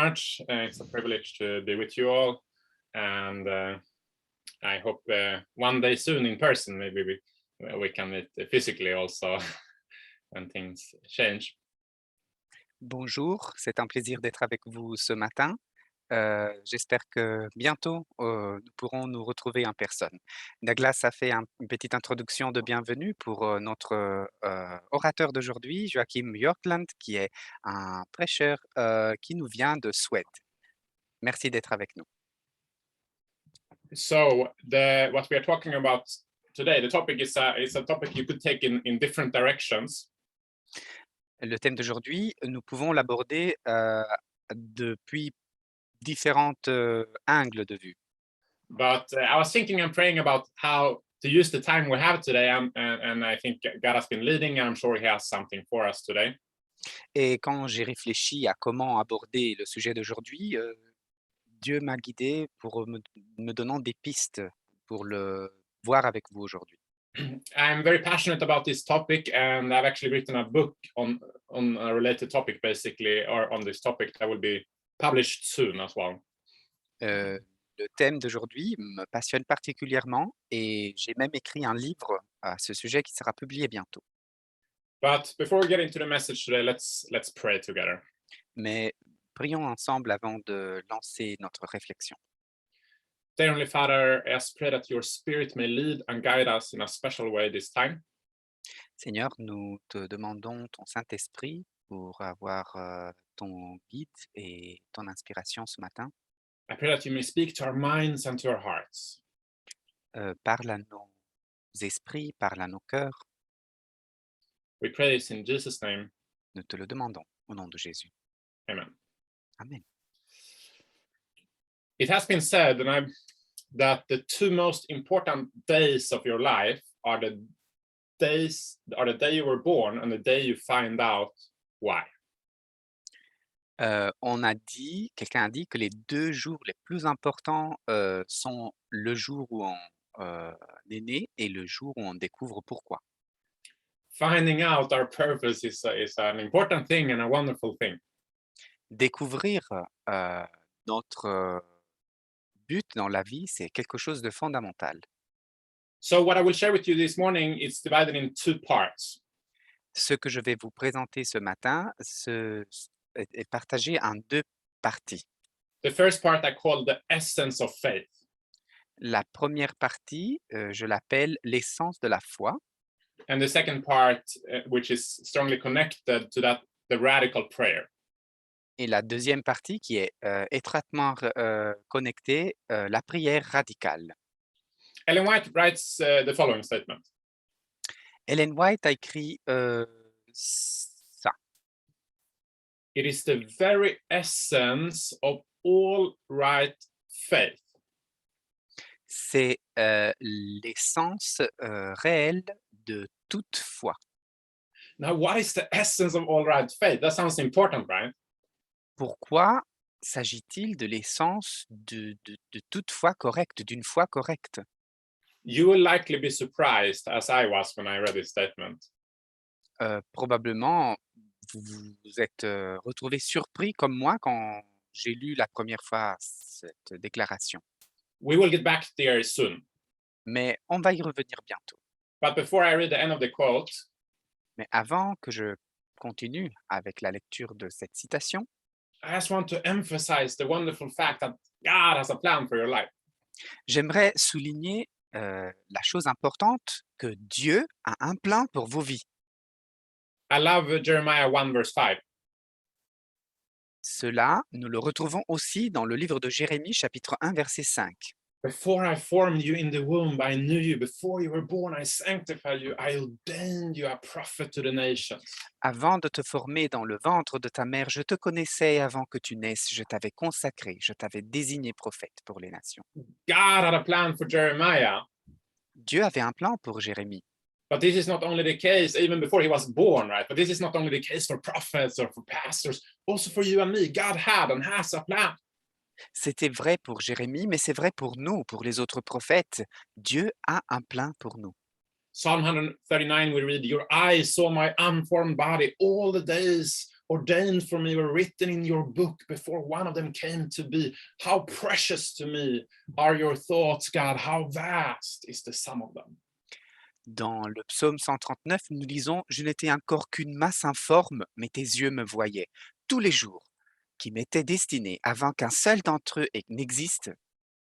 much. It's a privilege to be with you all, and I hope one day soon in person, maybe we can meet physically also when things change. Bonjour, c'est un plaisir d'être avec vous ce matin. J'espère que bientôt, nous pourrons nous retrouver en personne. Douglas a fait une petite introduction de bienvenue pour, notre, orateur d'aujourd'hui, Joachim Björklund, qui est un prêcheur, qui nous vient de Suède. Merci d'être avec nous. So what we are talking about today, the topic is a topic you could take in different directions. Le thème d'aujourd'hui, nous pouvons l'aborder, depuis différentes, angles de vue. But I was thinking and praying about how to use the time we have today, and I think God has been leading, and I'm sure He has something for us today. Et quand j'ai réfléchi à comment aborder le sujet d'aujourd'hui, Dieu m'a guidé pour me donnant des pistes pour le voir avec vous aujourd'hui. I'm very passionate about this topic, and I've actually written a book on a related topic, basically, or on this topic that will be published soon as well. Le thème d'aujourd'hui me passionne particulièrement et j'ai même écrit un livre à ce sujet qui sera publié bientôt. But before we get into the message today, let's pray together. Mais prions ensemble avant de lancer notre réflexion. Dear Heavenly Father, I just pray that your Spirit may lead and guide us in a special way this time. Seigneur, nous te demandons ton Saint-Esprit pour avoir, ton guide et ton inspiration ce matin. I pray that you may speak to our minds and to our hearts. Parle à nos esprits, parle à nos cœurs. We pray this in Jesus' name. Nous te le demandons au nom de Jésus. Amen. Amen. It has been said that the two most important days of your life are the day you were born and the day you find out why. Quelqu'un a dit que les 2 jours les plus importants, sont le jour où on, est né et le jour où on découvre pourquoi. Finding out our purpose is an important thing and a wonderful thing. Découvrir, notre but dans la vie, c'est quelque chose de fondamental. So what I will share with you this morning is divided in two parts. Ce que je vais vous présenter ce matin est partagé en 2 parties. The first part I call the essence of faith. La première partie, je l'appelle l'essence de la foi. And the second part, which is strongly connected to that, the radical prayer. Et la deuxième partie qui est, étroitement connectée, la prière radicale. Ellen White writes the following statement. Ellen White a écrit, ça: It is the very essence of all right faith. c'est, l'essence, réelle de toute foi. Now, what is the essence of all right faith? That sounds important, right? Pourquoi s'agit-il de l'essence de toute foi correcte, d'une foi correcte? You will likely be surprised, as I was when I read this statement. Probablement, vous vous êtes, retrouvés surpris comme moi quand j'ai lu la première fois cette déclaration. We will get back there soon. Mais on va y revenir bientôt. But before I read the end of the quote, Mais avant que je continue avec la lecture de cette citation, I just want to emphasize the wonderful fact that God has a plan for your life. j'aimerais souligner, la chose importante que Dieu a un plan pour vos vies. I love Jeremiah 1, verse 5. Cela, nous le retrouvons aussi dans le livre de Jérémie chapitre 1 verset 5. Before I formed you in the womb, I knew you. Before you were born, I sanctified you. I ordained you a prophet to the nations. Avant de te former dans le ventre de ta mère, je te connaissais et avant que tu naisses, je t'avais consacré, je t'avais désigné prophète pour les nations. God had a plan for Jeremiah, Dieu avait un plan pour Jérémie. but this is not only the case even before he was born, right? But this is not only the case for prophets or for pastors, also for you and me. God had and has a plan. C'était vrai pour Jérémie, mais c'est vrai pour nous, pour les autres prophètes. Dieu a un plan pour nous. Psalm 139, we read, your eyes saw my unformed body all the days ordained for me were written in your book before one of them came to be. How precious to me are your thoughts, God. How vast is the sum of them. Dans le psaume 139, nous lisons: « Je n'étais encore qu'une masse informe, mais tes yeux me voyaient tous les jours, qui m'étaient destinés avant qu'un seul d'entre eux n'existe.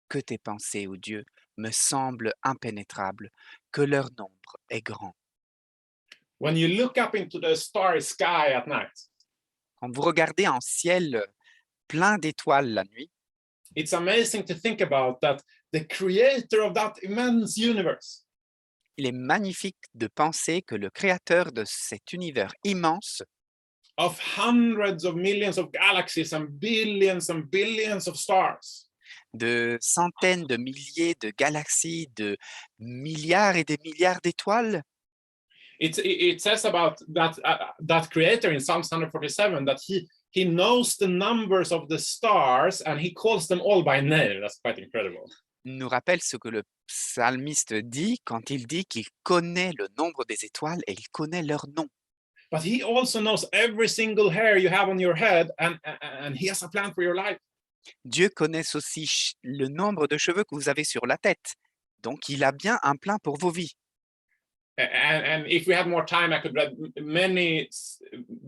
Que tes pensées, ô Dieu, me semblent impénétrables, que leur nombre est grand. » When you look up into the starry sky at night, Quand vous regardez en ciel plein d'étoiles la nuit, it's amazing to think about that the creator of that immense universe il est magnifique de penser que le créateur de cet univers immense, of hundreds of millions of galaxies and billions of stars, de centaines de milliers de galaxies, de milliards et des milliards d'étoiles, it says about that creator in Psalms 147 that he knows the numbers of the stars and he calls them all by name. That's quite incredible. nous rappelle ce que le psalmiste dit quand il dit qu'il connaît le nombre des étoiles et il connaît leur nom. But he also knows every single hair you have on your head, and he has a plan for your life. Dieu connaît aussi le nombre de cheveux que vous avez sur la tête. Donc, il a bien un plan pour vos vies. And if we had more time, I could read many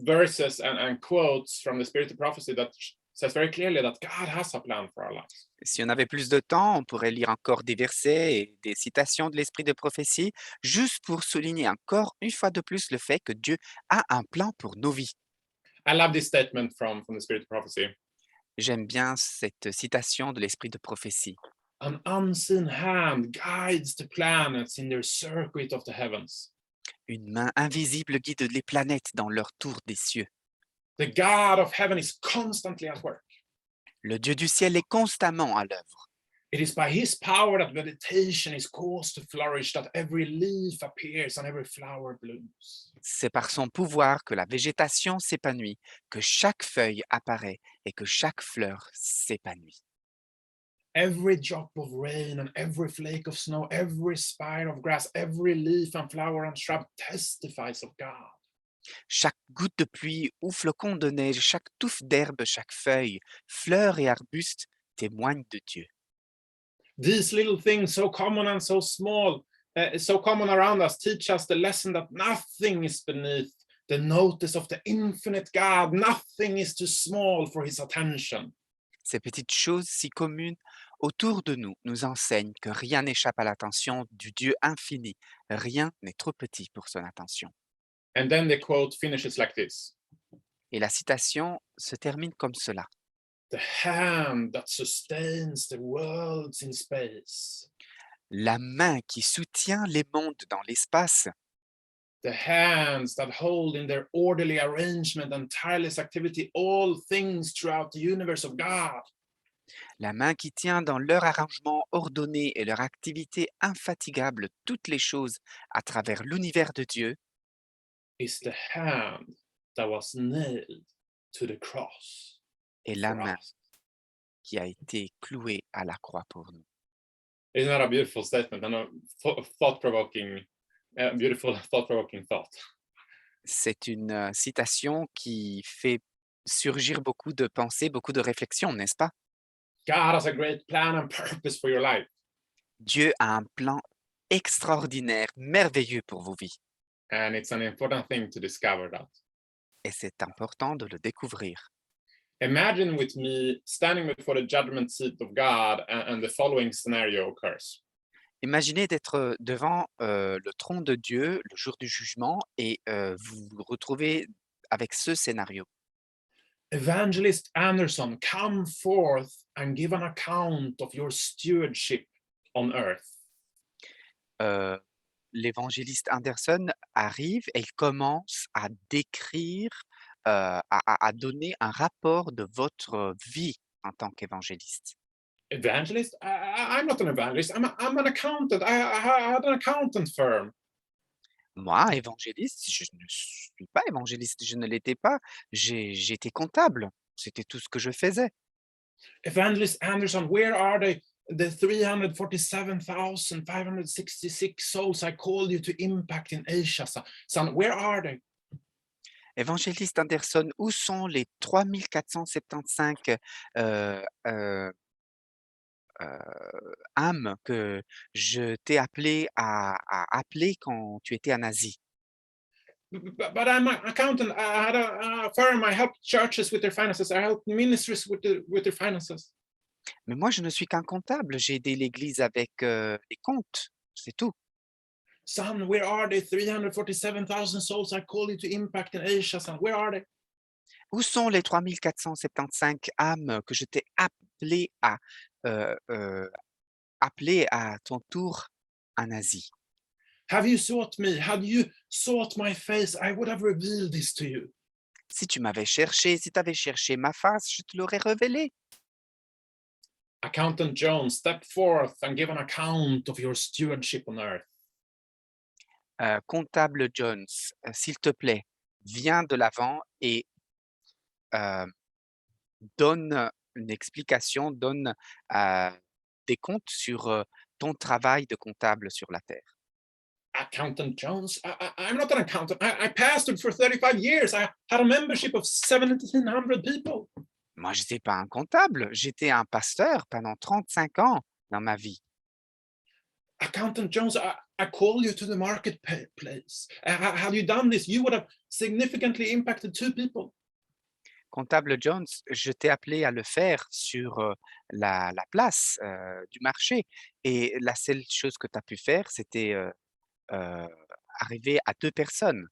verses and quotes from the Spirit of Prophecy that says very clearly that God has a plan for our lives. Si on avait plus de temps, on pourrait lire encore des versets et des citations de l'esprit de prophétie, juste pour souligner encore une fois de plus le fait que Dieu a un plan pour nos vies. I love this statement from the Spirit of Prophecy. J'aime bien cette citation de l'esprit de prophétie. An unseen hand guides the planets in their circuit of the heavens. Une main invisible guide les planètes dans leur tour des cieux. The God of heaven is constantly at work. Le Dieu du ciel est constamment à l'œuvre. It is by his power that vegetation is caused to flourish, that every leaf appears and every flower blooms. C'est par son pouvoir que la végétation s'épanouit, que chaque feuille apparaît et que chaque fleur s'épanouit. Every drop of rain and every flake of snow, every spire of grass, every leaf and flower and shrub testifies of God. Chaque goutte de pluie ou flocon de neige, chaque touffe d'herbe, chaque feuille, fleur et arbuste témoignent de Dieu. These little things, so common and so small, so common around us, teach us the lesson that nothing is beneath the notice of the infinite God. Nothing is too small for his attention. Ces petites choses si communes autour de nous nous enseignent que rien n'échappe à l'attention du Dieu infini. Rien n'est trop petit pour son attention. And then the quote finishes like this. Et la citation se termine comme cela. The hand that sustains the worlds in space. La main qui soutient les mondes dans l'espace, The hands that hold in their orderly arrangement and tireless activity all things throughout the universe of God. la main qui tient dans leur arrangement ordonné et leur activité infatigable toutes les choses à travers l'univers de Dieu, Is the hand that was nailed to the cross. est la for main us. qui a été clouée à la croix pour nous. Isn't that a beautiful statement and a thought-provoking, beautiful thought-provoking thought? C'est une citation qui fait surgir beaucoup de pensées, beaucoup de réflexions, n'est-ce pas? God has a great plan and purpose for your life. Dieu a un plan extraordinaire, merveilleux pour vos vies. And it's an important thing to discover that. Et c'est important de le découvrir. Imagine with me standing before the judgment seat of God and the following scenario occurs. Imaginez d'être devant le trône de Dieu le jour du jugement et vous vous retrouvez avec ce scénario. Evangelist Anderson, come forth and give an account of your stewardship on earth. L'évangéliste Anderson arrive et il commence à décrire, à donner un rapport de votre vie en tant qu'évangéliste. Evangelist? I'm not an evangelist. I'm an accountant. I had an accountant firm. Moi, évangéliste, je ne suis pas évangéliste, je ne l'étais pas. J'étais comptable, c'était tout ce que je faisais. Evangelist Anderson, where are the 347,566 souls I called you to impact in Asia? Son, where are they? Évangéliste Anderson, où sont les 3475 euh, euh, âmes que je t'ai appelé à appeler quand tu étais en Asie? But I'm an accountant. I had a firm. I helped churches with their finances. I helped ministries with their finances. Mais moi, je ne suis qu'un comptable. J'ai aidé l'Église avec les comptes, c'est tout. Son, where are they? 347,000 souls I call you to impact in Asia, son. Where are they? Où sont les 3475 âmes que je t'ai euh, euh, appelé à ton tour en Asie? Have you sought me? Had you sought my face, I would have revealed this to you. Si tu m'avais cherché, si tu avais cherché ma face, je te l'aurais révélé. Accountant Jones, step forth and give an account of your stewardship on earth. Comptable Jones, s'il te plaît, viens de l'avant et euh, donne une explication, donne des comptes sur ton travail de comptable sur la terre. Accountant Jones, I'm not an accountant. I pastored for 35 years. I had a membership of 1,700 people. Moi, je n'étais pas un comptable, j'étais un pasteur pendant 35 ans dans ma vie. Accountant Jones, I call you to the marketplace. Had you done this, you would have significantly impacted 2 people. Comptable Jones, je t'ai appelé à le faire sur la place du marché et la seule chose que tu as pu faire, c'était arriver à 2 personnes.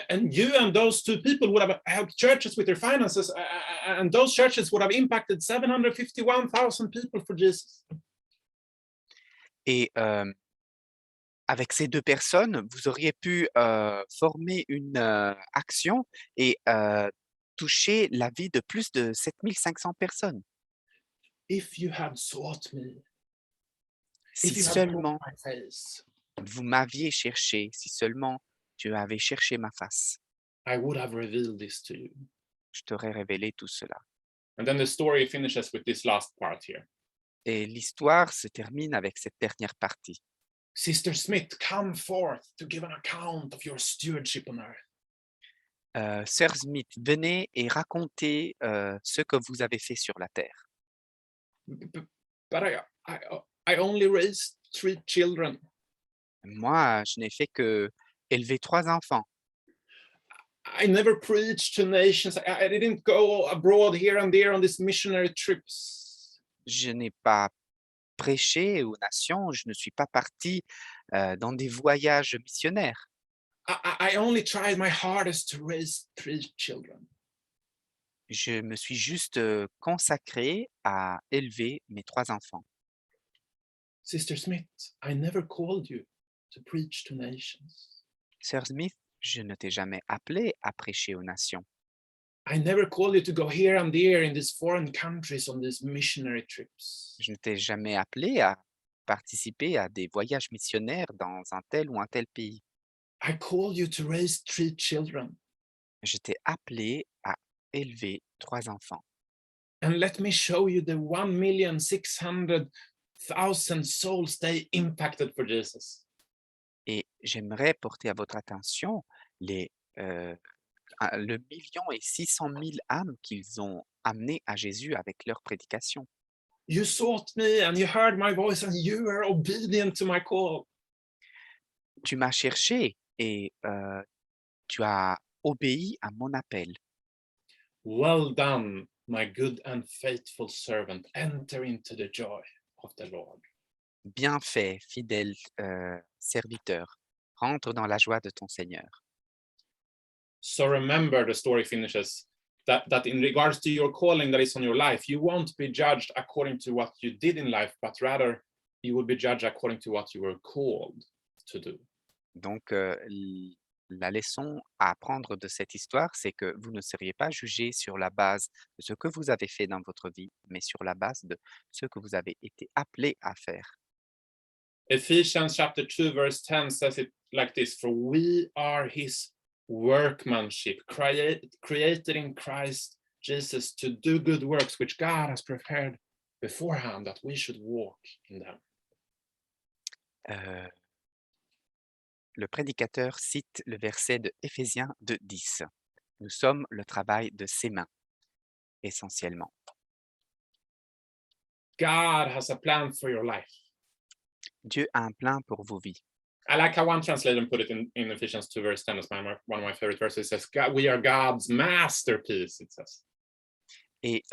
And you and those 2 people would have helped churches with their finances, and those churches would have impacted 751,000 people for Jesus. Et avec ces 2 personnes, vous auriez pu former une action et toucher la vie de plus de 7500 personnes. If you had sought me, Si if you had sought seulement my face, vous m'aviez cherché, si seulement tu avais cherché ma face, I would have revealed this to you. je t'aurais révélé tout cela. And then the story finishes with this last part here. Et l'histoire se termine avec cette dernière partie. Sister Smith, come forth to give an account of your stewardship on earth. Sœur Smith, venez et racontez ce que vous avez fait sur la terre. But I only raised 3 children. Moi, je n'ai fait que élever 3 enfants. I never preached to nations. I didn't go abroad here and there on these missionary trips. Je n'ai pas prêché aux nations, je ne suis pas parti dans des voyages missionnaires. I only tried my hardest to raise 3 children. Je me suis juste consacré à élever mes 3 enfants. Sister Smith, I never called you to preach to nations. Sœur Smith, je ne t'ai jamais appelé à prêcher aux nations. I never called you to go here and there in these foreign countries on these missionary trips. Je ne t'ai jamais appelé à participer à des voyages missionnaires dans un tel ou un tel pays. I called you to raise 3 children. Je t'ai appelé à élever 3 enfants. And let me show you the 1,600,000 souls they impacted for Jesus. Et j'aimerais porter à votre attention le 1,6 million âmes qu'ils ont amenées à Jésus avec leur prédication. You sought me and you heard my voice and you were obedient to my call. Tu m'as cherché et tu as obéi à mon appel. Well done, my good and faithful servant. Enter into the joy of the Lord. Bien fait, fidèle serviteur. Rentre dans la joie de ton Seigneur. So remember, the story finishes that in regards to your calling that is on your life, you won't be judged according to what you did in life, but rather you will be judged according to what you were called to do. Donc, la leçon à apprendre de cette histoire, c'est que vous ne seriez pas jugé sur la base de ce que vous avez fait dans votre vie, mais sur la base de ce que vous avez été appelé à faire. Ephesians chapter 2 verse 10 says it like this: for we are his workmanship, created in Christ Jesus to do good works which God has prepared beforehand that we should walk in them. le prédicateur cite le verset de Éphésiens 2:10. Nous sommes le travail de ses mains, essentiellement. God has a plan for your life. Dieu a un plan pour vos vies. I like how one translation put it in Ephesians 2 verse 10 as one of my favorite verses. It says, God, we are God's masterpiece, it says. Et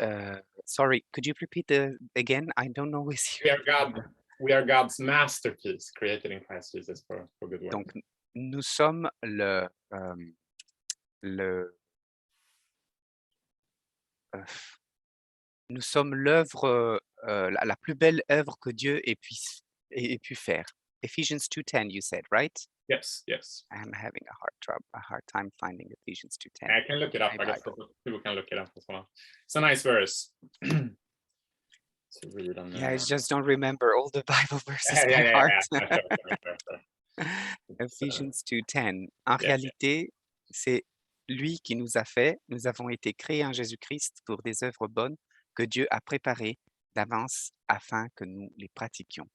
sorry, could you repeat again? I don't always We hear. we are God's masterpiece, created in Christ Jesus for good work. Donc, nous sommes le euh, nous sommes l'œuvre, la plus belle œuvre que Dieu ait pu faire. Ephesians 2:10, you said, right? Yes, yes. I'm having a hard time finding Ephesians 2:10. I can look it up. My I guess Bible. people can look it up as well. It's a nice verse to read on. Yeah, I just don't remember all the Bible verses by Yeah. heart. Sure. Ephesians 2:10. En Yes. réalité, c'est lui qui nous a fait, nous avons été créés en Jésus-Christ pour des œuvres bonnes que Dieu a préparées d'avance afin que nous les pratiquions.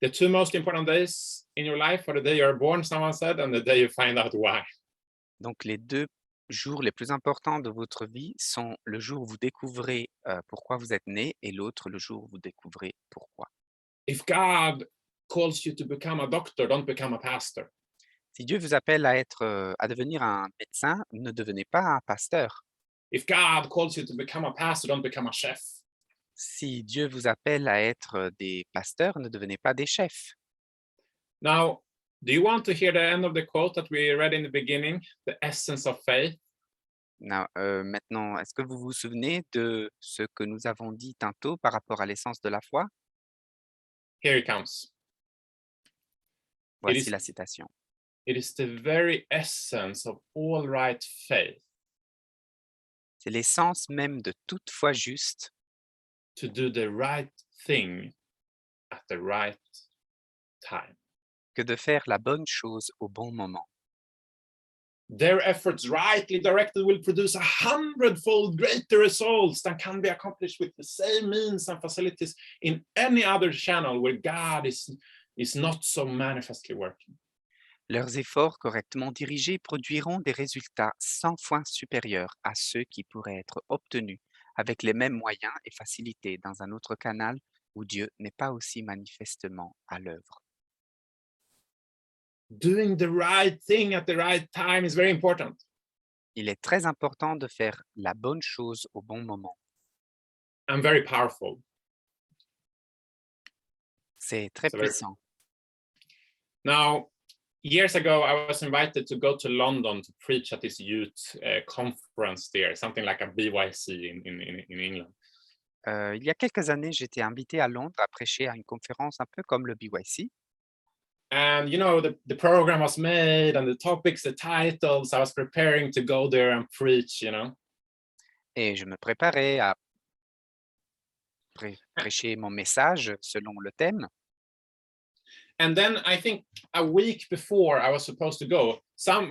The two most important days in your life are the day you're born, someone said, and the day you find out why. Donc les 2 jours les plus importants de votre vie sont le jour où vous découvrez, pourquoi vous êtes né et l'autre le jour où vous découvrez pourquoi. If God calls you to become a doctor, don't become a pastor. Si Dieu vous appelle à à devenir un médecin, ne devenez pas un pasteur. If God calls you to become a pastor, don't become a chef. Si Dieu vous appelle à être des pasteurs, ne devenez pas des chefs. Now, do you want to hear the end of the quote that we read in the beginning? The essence of faith. Maintenant, est-ce que vous vous souvenez de ce que nous avons dit tantôt par rapport à l'essence de la foi? Here it comes. Voici la citation. It is the very essence of all right faith C'est l'essence même de toute foi juste to do the right thing at the right time. que de faire la bonne chose au bon moment. Their efforts rightly directed will produce 100-fold greater results than can be accomplished with the same means and facilities in any other channel where God is not so manifestly working. Leurs efforts correctement dirigés produiront des résultats 100 fois supérieurs à ceux qui pourraient être obtenus avec les mêmes moyens et facilités dans un autre canal où Dieu n'est pas aussi manifestement à l'œuvre. Doing the right thing at the right time is very important. Il est très important de faire la bonne chose au bon moment. And very powerful. C'est très puissant. Now, years ago, I was invited to go to London to preach at this youth conference there, something like a BYC in England. Il y a quelques années, j'étais invité à Londres à prêcher à une conférence un peu comme le BYC. And you know, the program was made and the topics, the titles, I was preparing to go there and preach, you know. Et je me préparais à prêcher mon message selon le thème. And then I think a week before I was supposed to go,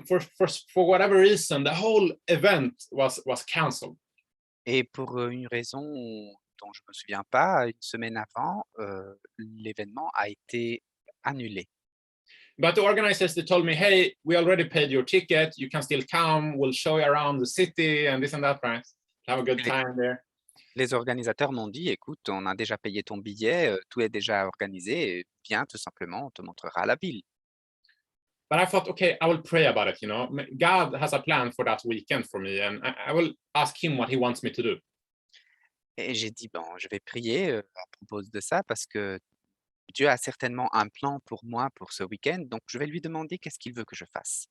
for whatever reason, the whole event was canceled. Et pour une raison dont je me souviens pas, une semaine avant, l'événement a été annulé. But the organizers, they told me, hey, we already paid your ticket. You can still come. We'll show you around the city and this and that, right? Have a good time there. Les organisateurs m'ont dit, écoute, on a déjà payé ton billet, tout est déjà organisé, et viens tout simplement, on te montrera la ville. But I thought, okay, I will pray about it, you know. God has a plan for that weekend for me, and I will ask him what he wants me to do. Et j'ai dit, bon, je vais prier à propos de ça parce que Dieu a certainement un plan pour moi pour ce week-end, donc je vais lui demander qu'est-ce qu'il veut que je fasse.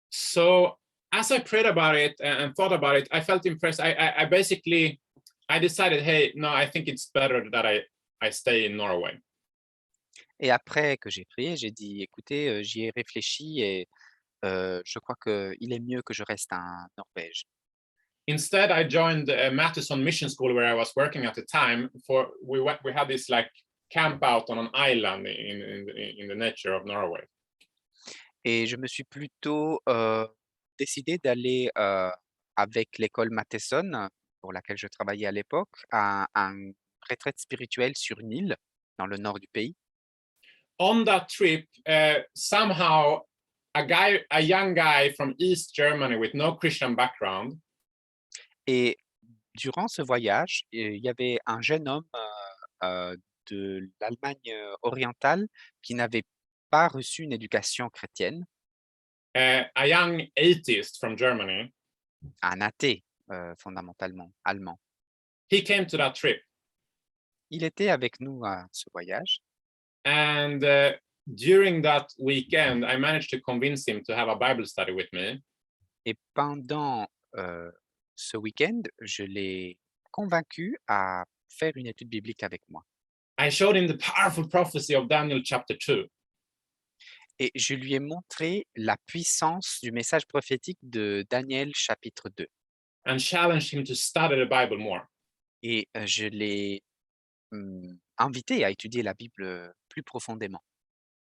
So as I prayed about it and thought about it, I felt impressed. I basically, I decided, hey, no, I think it's better that I stay in Norway. Et après que j'ai prié, j'ai dit, écoutez, j'y ai réfléchi et je crois qu'il est mieux que je reste en Norvège. Instead, I joined Matheson Mission School where I was working at the time. We had this like camp out on an island in the nature of Norway. Et je me suis plutôt décidé d'aller avec l'école Matheson, pour laquelle je travaillais à l'époque, à une retraite spirituelle sur une île dans le nord du pays. on that trip, somehow a young guy from East Germany with no Christian background, Et durant ce voyage, il y avait un jeune homme, de l'Allemagne, orientale qui n'avait pas reçu une éducation chrétienne, a young atheist from Germany, un athée, fondamentalement, allemand. he came to that trip. Il était avec nous à ce voyage And during that weekend, I managed to convince him to have a Bible study with me. et pendant, ce week-end, je l'ai convaincu à faire une étude biblique avec moi I showed him the powerful prophecy of Daniel chapter 2. et je lui ai montré la puissance du message prophétique de Daniel chapitre 2 And challenged him to study the Bible more. et je l'ai, invité à étudier la Bible, plus profondément.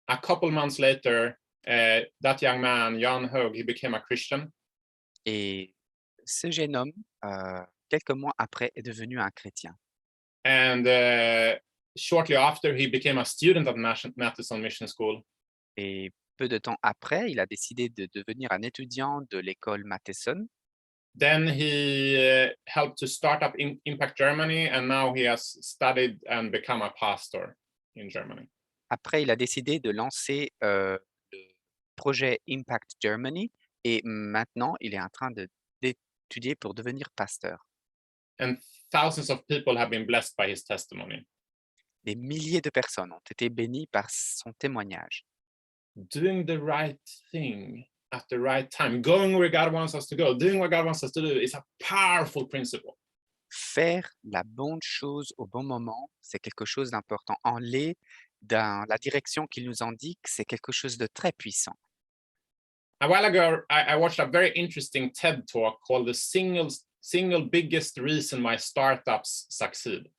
A couple months later, that young man, Jan Hög, he became a Christian. Et ce jeune homme, quelques mois après, est devenu un chrétien. And shortly after, he became a student at Matheson Mission School. Et peu de temps après, il a décidé de devenir un étudiant de l'école Matheson. Then he helped to start up Impact Germany, and now he has studied and become a pastor in Germany. Après, il a décidé de lancer, le projet Impact Germany et maintenant, il est en train d'étudier pour devenir pasteur. And thousands of people have been blessed by his testimony. Des milliers de personnes ont été bénies par son témoignage. Doing the right thing at the right time, going where God wants us to go, doing what God wants us to do is a powerful principle. Faire la bonne chose au bon moment, c'est quelque chose d'important. Aller dans la direction qu'il nous indique, c'est quelque chose de très puissant. A while ago, I watched a very interesting TED talk called "The Single Biggest Reason Why Startups Succeed."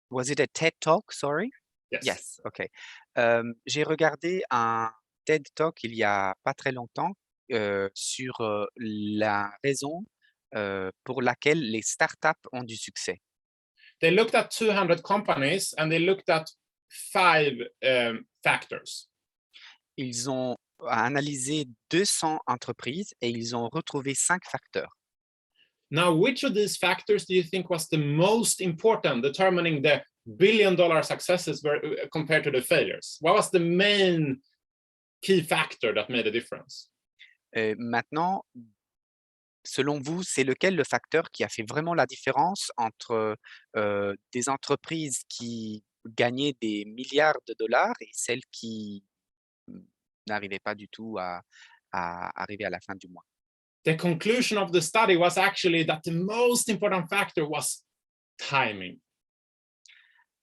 Was it a TED Talk? Sorry? Yes. Yes, OK. J'ai regardé un TED Talk il y a pas très longtemps, sur, la raison, pour laquelle les startups ont du succès. They looked at 200 companies and they looked at 5 factors. Ils ont analysé 200 entreprises et ils ont retrouvé 5 facteurs. Now, which of these factors do you think was the most important, determining the billion-dollar successes compared to the failures? What was the main key factor that made a difference? Maintenant, selon vous, c'est lequel le facteur qui a fait vraiment la différence entre, des entreprises qui gagnaient des milliards de dollars et celles qui, n'arrivaient pas du tout à arriver à la fin du mois? The conclusion of the study was actually that the most important factor was timing.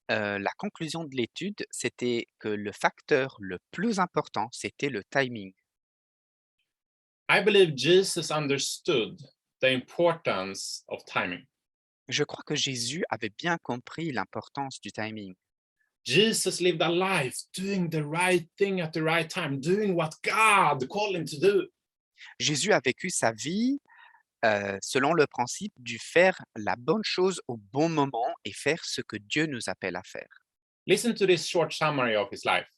La conclusion de l'étude, c'était que le facteur le plus important, c'était le timing. I believe Jesus understood the importance of timing. Je crois que Jésus avait bien compris l'importance du timing. Jesus lived a life doing the right thing at the right time, doing what God called him to do. Jésus a vécu sa vie, selon le principe du faire la bonne chose au bon moment et faire ce que Dieu nous appelle à faire. Listen to this short summary of his life.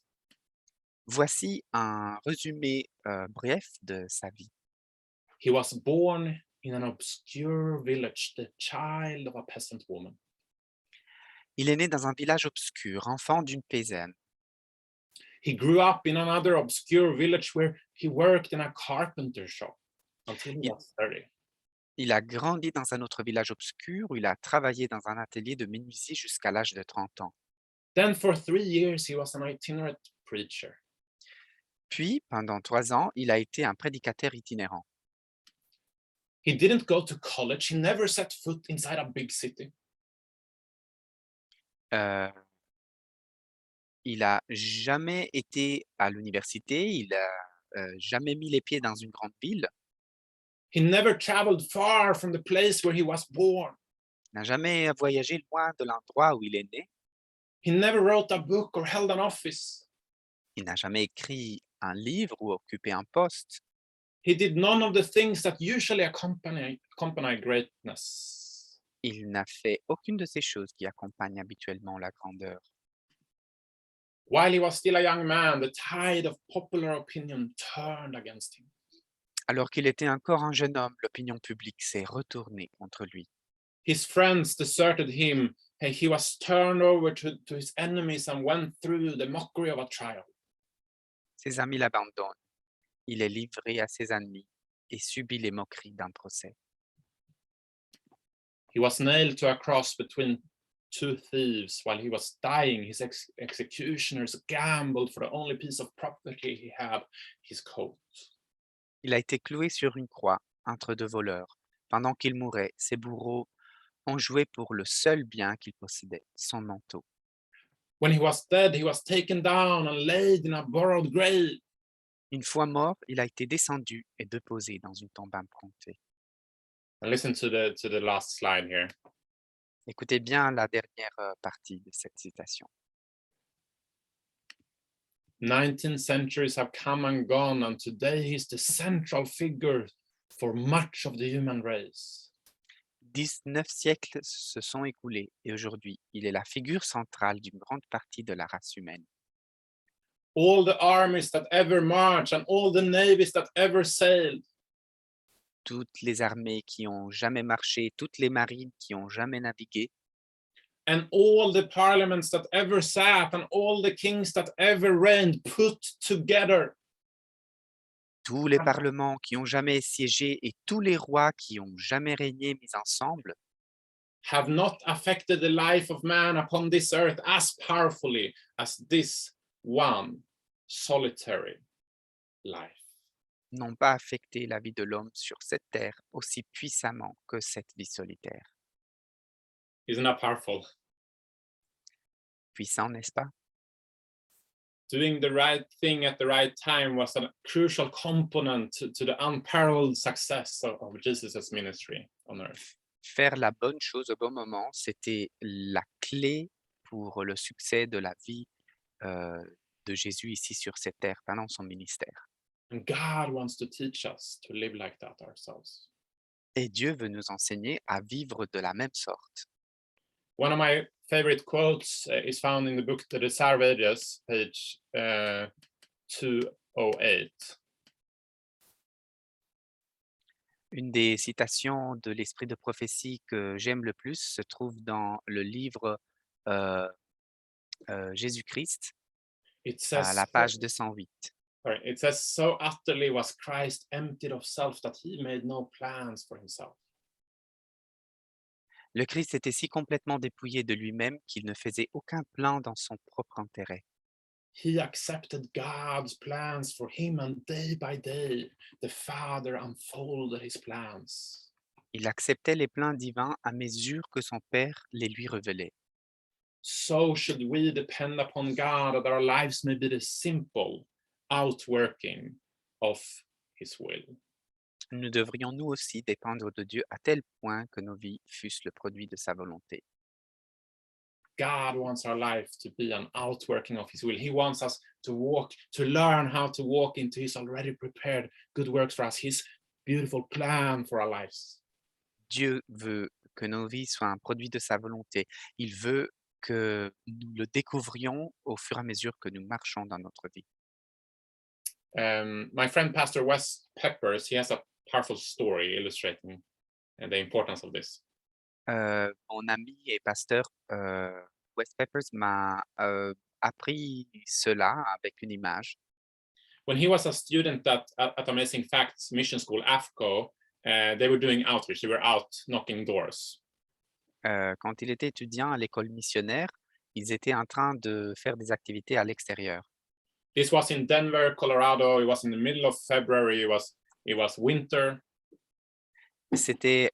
Voici un résumé, bref de sa vie. He was born in an obscure village, the child of a peasant woman. Il est né dans un village obscur, enfant d'une paysanne. He grew up in another obscure village where he worked in a carpenter shop until he was 30. Il a grandi dans un autre village obscur où il a travaillé dans un atelier de menuisier jusqu'à l'âge de 30 ans. Then for 3 years, he was an itinerant preacher. Puis, pendant 3 ans, il a été un prédicateur itinérant. He didn't go to college. He never set foot inside a big city. Euh, il a jamais été à l'université, il a jamais mis les pieds dans une grande ville, He never traveled far from the place where he was born. n'a jamais voyagé loin de l'endroit où il est né, He never wrote a book or held an office. il n'a jamais écrit un livre ou occupé un poste. He did none of the things that usually accompany greatness. Il n'a fait aucune de ces choses qui accompagnent habituellement la grandeur. While he was still a young man, the tide of popular opinion turned against him. Alors qu'il était encore un jeune homme, l'opinion publique s'est retournée contre lui. His friends deserted him, and he was turned over to his enemies and went through the mockery of a trial. Ses amis l'abandonnent. Il est livré à ses ennemis et subit les moqueries d'un procès. He was nailed to a cross between two thieves. While he was dying, his executioners gambled for the only piece of property he had, his coat. Il a été cloué sur une croix entre deux voleurs. Pendant qu'il mourait, ses bourreaux ont joué pour le seul bien qu'il possédait, son manteau. When he was dead, he was taken down and laid in a borrowed grave. Une fois mort, il a été descendu et déposé dans une tombe empruntée. And listen to the last slide here. Écoutez bien la dernière partie de cette citation. 19 centuries have come and gone, and today he's the central figure for much of the human race. 19 siècles se sont écoulés et aujourd'hui, il est la figure centrale d'une grande partie de la race humaine. All the armies that ever marched and all the navies that ever sailed, Toutes les armées qui ont jamais marché, toutes les marines qui ont jamais navigué, and all the parliaments that ever sat and all the kings that ever reigned put together tous les parlements qui ont jamais siégé et tous les rois qui ont jamais régné mis ensemble have not affected the life of man upon this earth as powerfully as this one solitary life. n'ont pas affecté la vie de l'homme sur cette terre aussi puissamment que cette vie solitaire. Isn't that powerful? Puissant, n'est-ce pas? Doing the right thing at the right time was a crucial component to the unparalleled success of Jesus' ministry on earth. Faire la bonne chose au bon moment, c'était la clé pour le succès de la vie de Jésus ici sur cette terre pendant son ministère. And God wants to teach us to live like that ourselves. Et Dieu veut nous enseigner à vivre de la même sorte. One of my favorite quotes is found in the book The Desire of Ages, page 208. Une des citations de l'esprit de prophétie que j'aime le plus se trouve dans le livre Jésus-Christ, It à says, la page 208. it says, so utterly was Christ emptied of self that he made no plans for himself. Le Christ était si complètement dépouillé de lui-même qu'il ne faisait aucun plan dans son propre intérêt. He accepted God's plans for him, and day by day, the Father unfolded his plans. Il acceptait les plans divins à mesure que son Père les lui révélait. So should we depend upon God that our lives may be the simple outworking of his will. Nous devrions nous aussi dépendre de Dieu à tel point que nos vies fussent le produit de sa volonté. God wants our life to be an outworking of his will. He wants us to walk, to learn how to walk into his already prepared good works for us, his beautiful plan for our lives. Dieu veut que nos vies soient un produit de sa volonté. Il veut que nous le découvrions au fur et à mesure que nous marchons dans notre vie. My friend Pastor Wes Peppers, he has a powerful story illustrating the importance of this. Mon ami et pasteur Wes Peppers m'a appris cela avec une image. When he was a student at Amazing Facts Mission School, AFCO, they were doing outreach. They were out knocking doors. Quand il était étudiant à l'école missionnaire, ils étaient en train de faire des activités à l'extérieur. This was in Denver, Colorado. It was in the middle of February. It was winter. C'était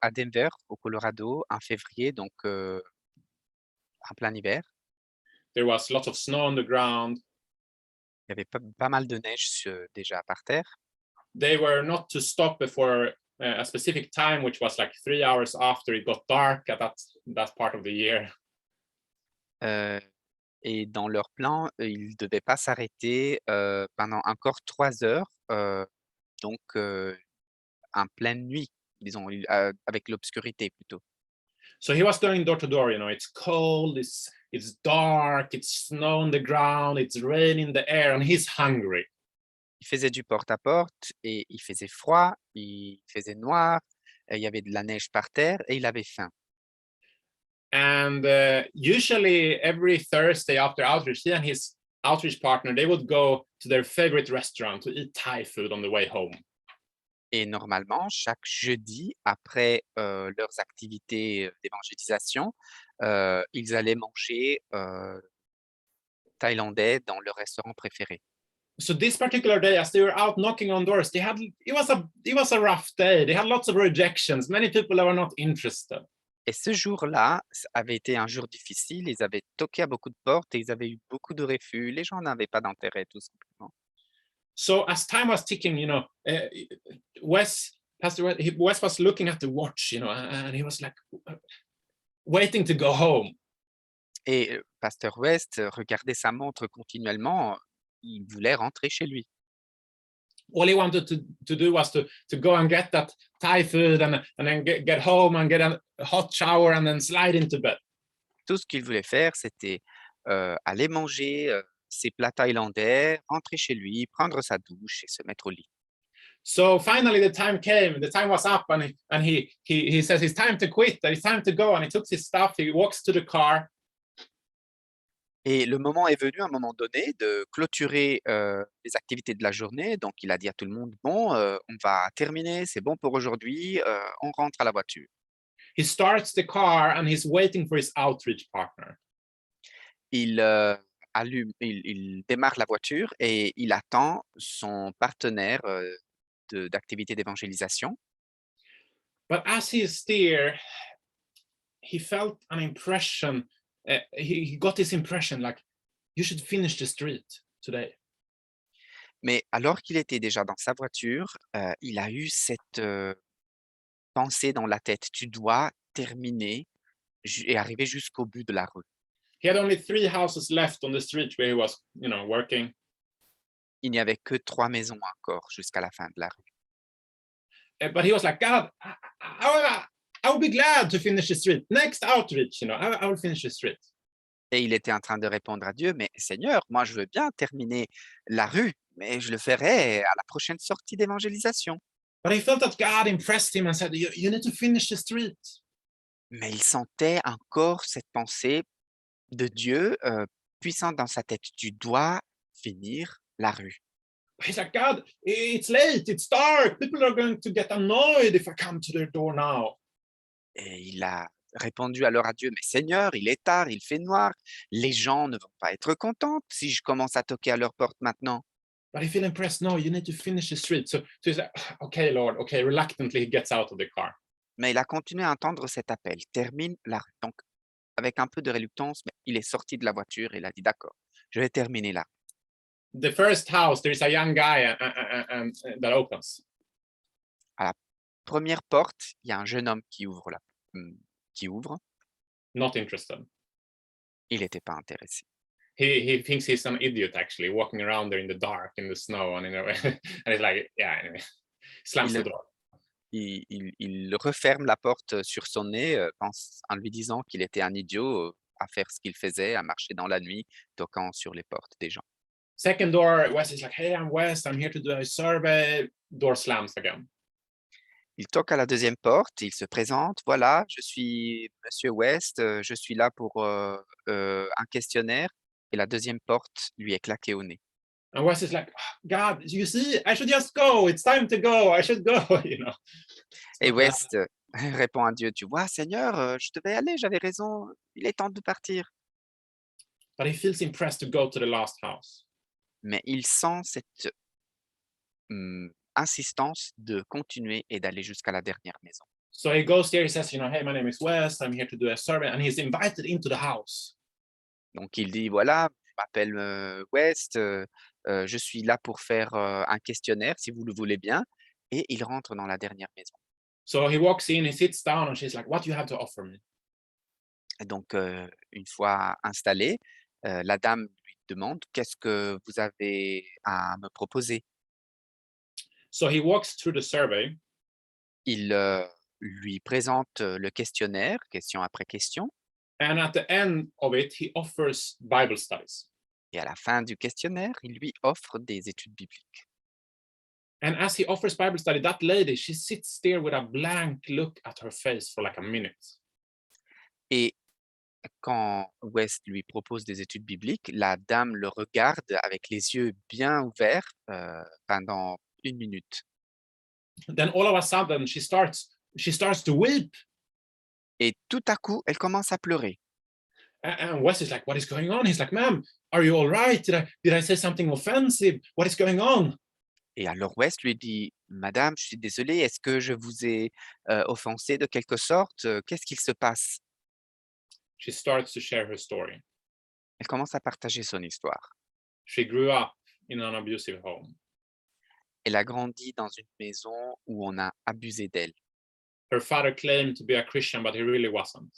à Denver, au Colorado, en février, donc en plein hiver. There was lots of snow on the ground. Il y avait pas mal de neige déjà par terre. They were not to stop before a specific time, which was like 3 hours after it got dark at that part of the year. Et dans leur plan, ils ne devaient pas s'arrêter pendant encore 3 heures, donc en pleine nuit, disons, avec l'obscurité plutôt. So he was going door to door. You know, it's cold. it's dark, it's snow on the ground, it's rain in the air, and he's hungry. Il faisait du porte-à-porte et il faisait froid, il faisait noir, il y avait de la neige par terre et il avait faim. And usually every Thursday after outreach, he and his outreach partner, they would go to their favorite restaurant to eat Thai food on the way home. Et normalement, chaque jeudi, après, leurs activités, d'évangélisation, ils allaient manger, thaïlandais dans leur restaurant préféré. So this particular day, as they were out knocking on doors, it was a rough day. They had lots of rejections. Many people that were not interested. Et ce jour-là avait été un jour difficile. Ils avaient toqué à beaucoup de portes et ils avaient eu beaucoup de refus. Les gens n'avaient pas d'intérêt, tout simplement. So as time was ticking, Wes was looking at the watch, and he was like waiting to go home. Et pasteur West regardait sa montre continuellement. Il voulait rentrer chez lui. All he wanted to do was to go and get that Thai food and then get home and get a hot shower and then slide into bed. Tout ce qu'il voulait faire, c'était aller manger ses plats thaïlandais, rentrer chez lui, prendre sa douche et se mettre au lit. So finally the time came, the time was up, and he says it's time to quit, it's time to go, and he took his stuff, he walks to the car. Et le moment est venu, à un moment donné, de clôturer les activités de la journée. Donc, il a dit à tout le monde, bon, on va terminer, c'est bon pour aujourd'hui, on rentre à la voiture. He starts the car and he's waiting for his outreach partner. Il il démarre la voiture et il attend son partenaire d'activité d'évangélisation. But as he steered, he felt an impression. He got this impression like, you should finish the street today. Mais alors qu'il était déjà dans sa voiture, il a eu cette pensée dans la tête: «Tu dois terminer et arriver jusqu'au but de la rue». He had only 3 houses left on the street where he was, working. Il n'y avait que 3 maisons encore jusqu'à la fin de la rue. But he was like, God, I will be glad to finish the street. Next outreach, I will finish the street. Et il était en train de répondre à Dieu: «Mais Seigneur, moi je veux bien terminer la rue, mais je le ferai à la prochaine sortie d'évangélisation». But he felt that God impressed him and said, you need to finish the street. Mais il sentait encore cette pensée de Dieu, puissante dans sa tête: «Tu dois finir la rue». He's like, God, it's late, it's dark. People are going to get annoyed if I come to their door now. Et il a répondu alors à Dieu: «Mais Seigneur, il est tard, il fait noir, les gens ne vont pas être contents si je commence à toquer à leur porte maintenant». But he feel impressed. No, you need to finish the street. So he's like, okay, Lord. Okay, reluctantly he gets out of the car. Mais il a continué à entendre cet appel: «Termine la rue». Donc avec un peu de reluctance, mais il est sorti de la voiture et il a dit: «D'accord, je vais terminer là». The first house, there is a young guy and that opens. À la première porte, il y a un jeune homme qui ouvre. Not interested. Il n'était pas intéressé. He thinks he's an idiot actually, walking around there in the dark, in the snow, and and he's like, yeah. Anyway, slams the door. Il referme la porte sur son nez, en lui disant qu'il était un idiot, à faire ce qu'il faisait, à marcher dans la nuit, toquant sur les portes des gens. Second door, Wes is like, hey, I'm Wes, I'm here to do a survey. Door slams again. Il toque à la deuxième porte, il se présente: «Voilà, je suis monsieur West, je suis là pour, un questionnaire», et la deuxième porte lui est claquée au nez. And Wes is like, God, you see, I should just go. It's time to go. I should go, Et West répond à Dieu: «Tu vois, Seigneur, je devais aller, j'avais raison, il est temps de partir». But he feels impressed to go to the last house. Mais il sent cette, insistance de continuer et d'aller jusqu'à la dernière maison. So he goes there, he says, hey, my name is Wes, I'm here to do a survey, and he's invited into the house. Donc il dit: «Voilà, je m'appelle, West, je suis là pour faire, un questionnaire si vous le voulez bien», et il rentre dans la dernière maison. So he walks in, he sits down, and she's like, what do you have to offer me? Et donc, une fois installé, la dame lui demande: «Qu'est-ce que vous avez à me proposer?» So he walks through the survey. Il, lui présente, le questionnaire, question après question. And at the end of it, he offers Bible studies. Et à la fin du questionnaire, il lui offre des études bibliques. And as he offers Bible study, that lady, she sits there with a blank look at her face for like a minute. Et quand West lui propose des études bibliques, la dame le regarde avec les yeux bien ouverts pendant 1 minute. Then all of a sudden, she starts to weep. Et tout à coup, elle commence à pleurer. And Wes is like, "What is going on?" He's like, "Ma'am, are you all right? Did I say something offensive? What is going on?" Et alors West lui dit: «Madame, je suis désolé, est-ce que je vous ai, offensé de quelque sorte? Qu'est-ce qu'il se passe?» She starts to share her story. Elle commence à partager son histoire. She grew up in an abusive home. Elle a grandi dans une maison où on a abusé d'elle. Her father claimed to be a Christian, but he really wasn't.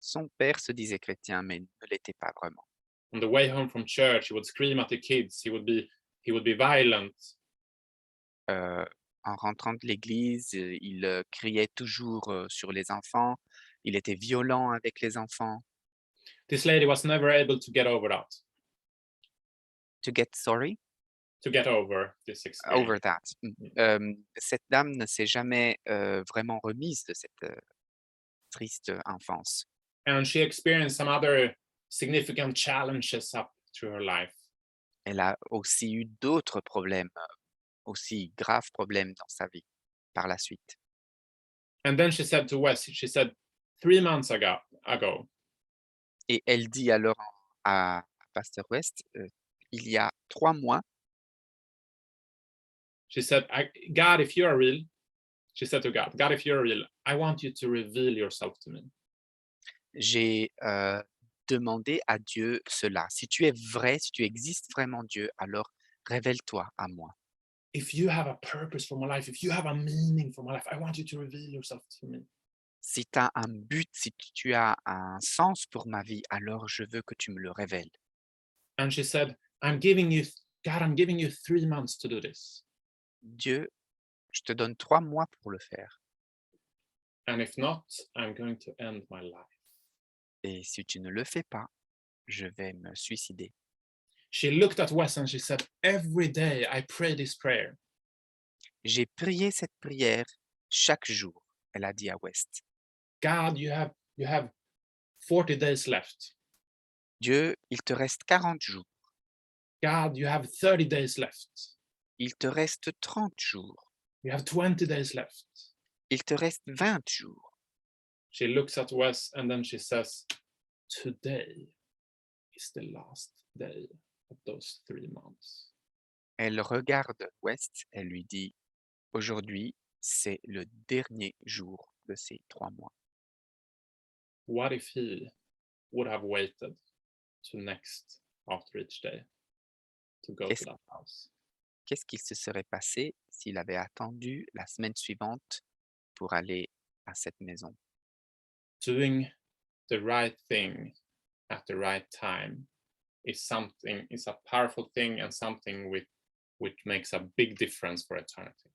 Son père se disait chrétien, mais ne l'était pas vraiment. On the way home from church, he would scream at the kids. He would be violent. En rentrant de l'église, il, criait toujours, sur les enfants. Il était violent avec les enfants. This lady was never able to get over that. To get sorry? To get over this experience. Over that. Cette dame ne s'est jamais, vraiment remise de cette, triste enfance. And she experienced some other significant challenges up through her life. Elle a aussi eu d'autres problèmes, aussi graves problèmes dans sa vie par la suite. And then she said to Wes, she said, 3 months ago, Et elle dit alors à Pasteur West, il y a 3 mois, she said, God, if you are real, she said to God, God, if you're real, I want you to reveal yourself to me. j'ai, demandé à Dieu cela: «Si tu es vrai, si tu existes vraiment Dieu, alors révèle-toi à moi. If you have a purpose for my life, if you have a meaning for my life, I want you to reveal yourself to me. Si tu as un but, si tu as un sens pour ma vie, alors je veux que tu me le révèles». And she said, God, I'm giving you 3 months to do this. Dieu, je te donne 3 mois pour le faire, And if not, I'm going to end my life. et si tu ne le fais pas, je vais me suicider. She looked at Wes and she said, every day I pray this prayer. J'ai prié cette prière chaque jour, elle a dit à West. God, you have 40 days left. Dieu, il te reste 40 jours, God, you have 30 days left. il te reste 30 jours, You have 20 days left. il te reste 20 jours. She looks at Wes and then she says, today is the last day of those 3 months. Elle regarde West, elle lui dit: «Aujourd'hui, c'est le dernier jour de ces 3 mois. What if he would have waited to next after each day to go Qu'est-ce to that house? qu'est-ce qu'il se serait passé s'il avait attendu la semaine suivante pour aller à cette maison?» Doing the right thing at the right time is a powerful thing and something which makes a big difference for eternity.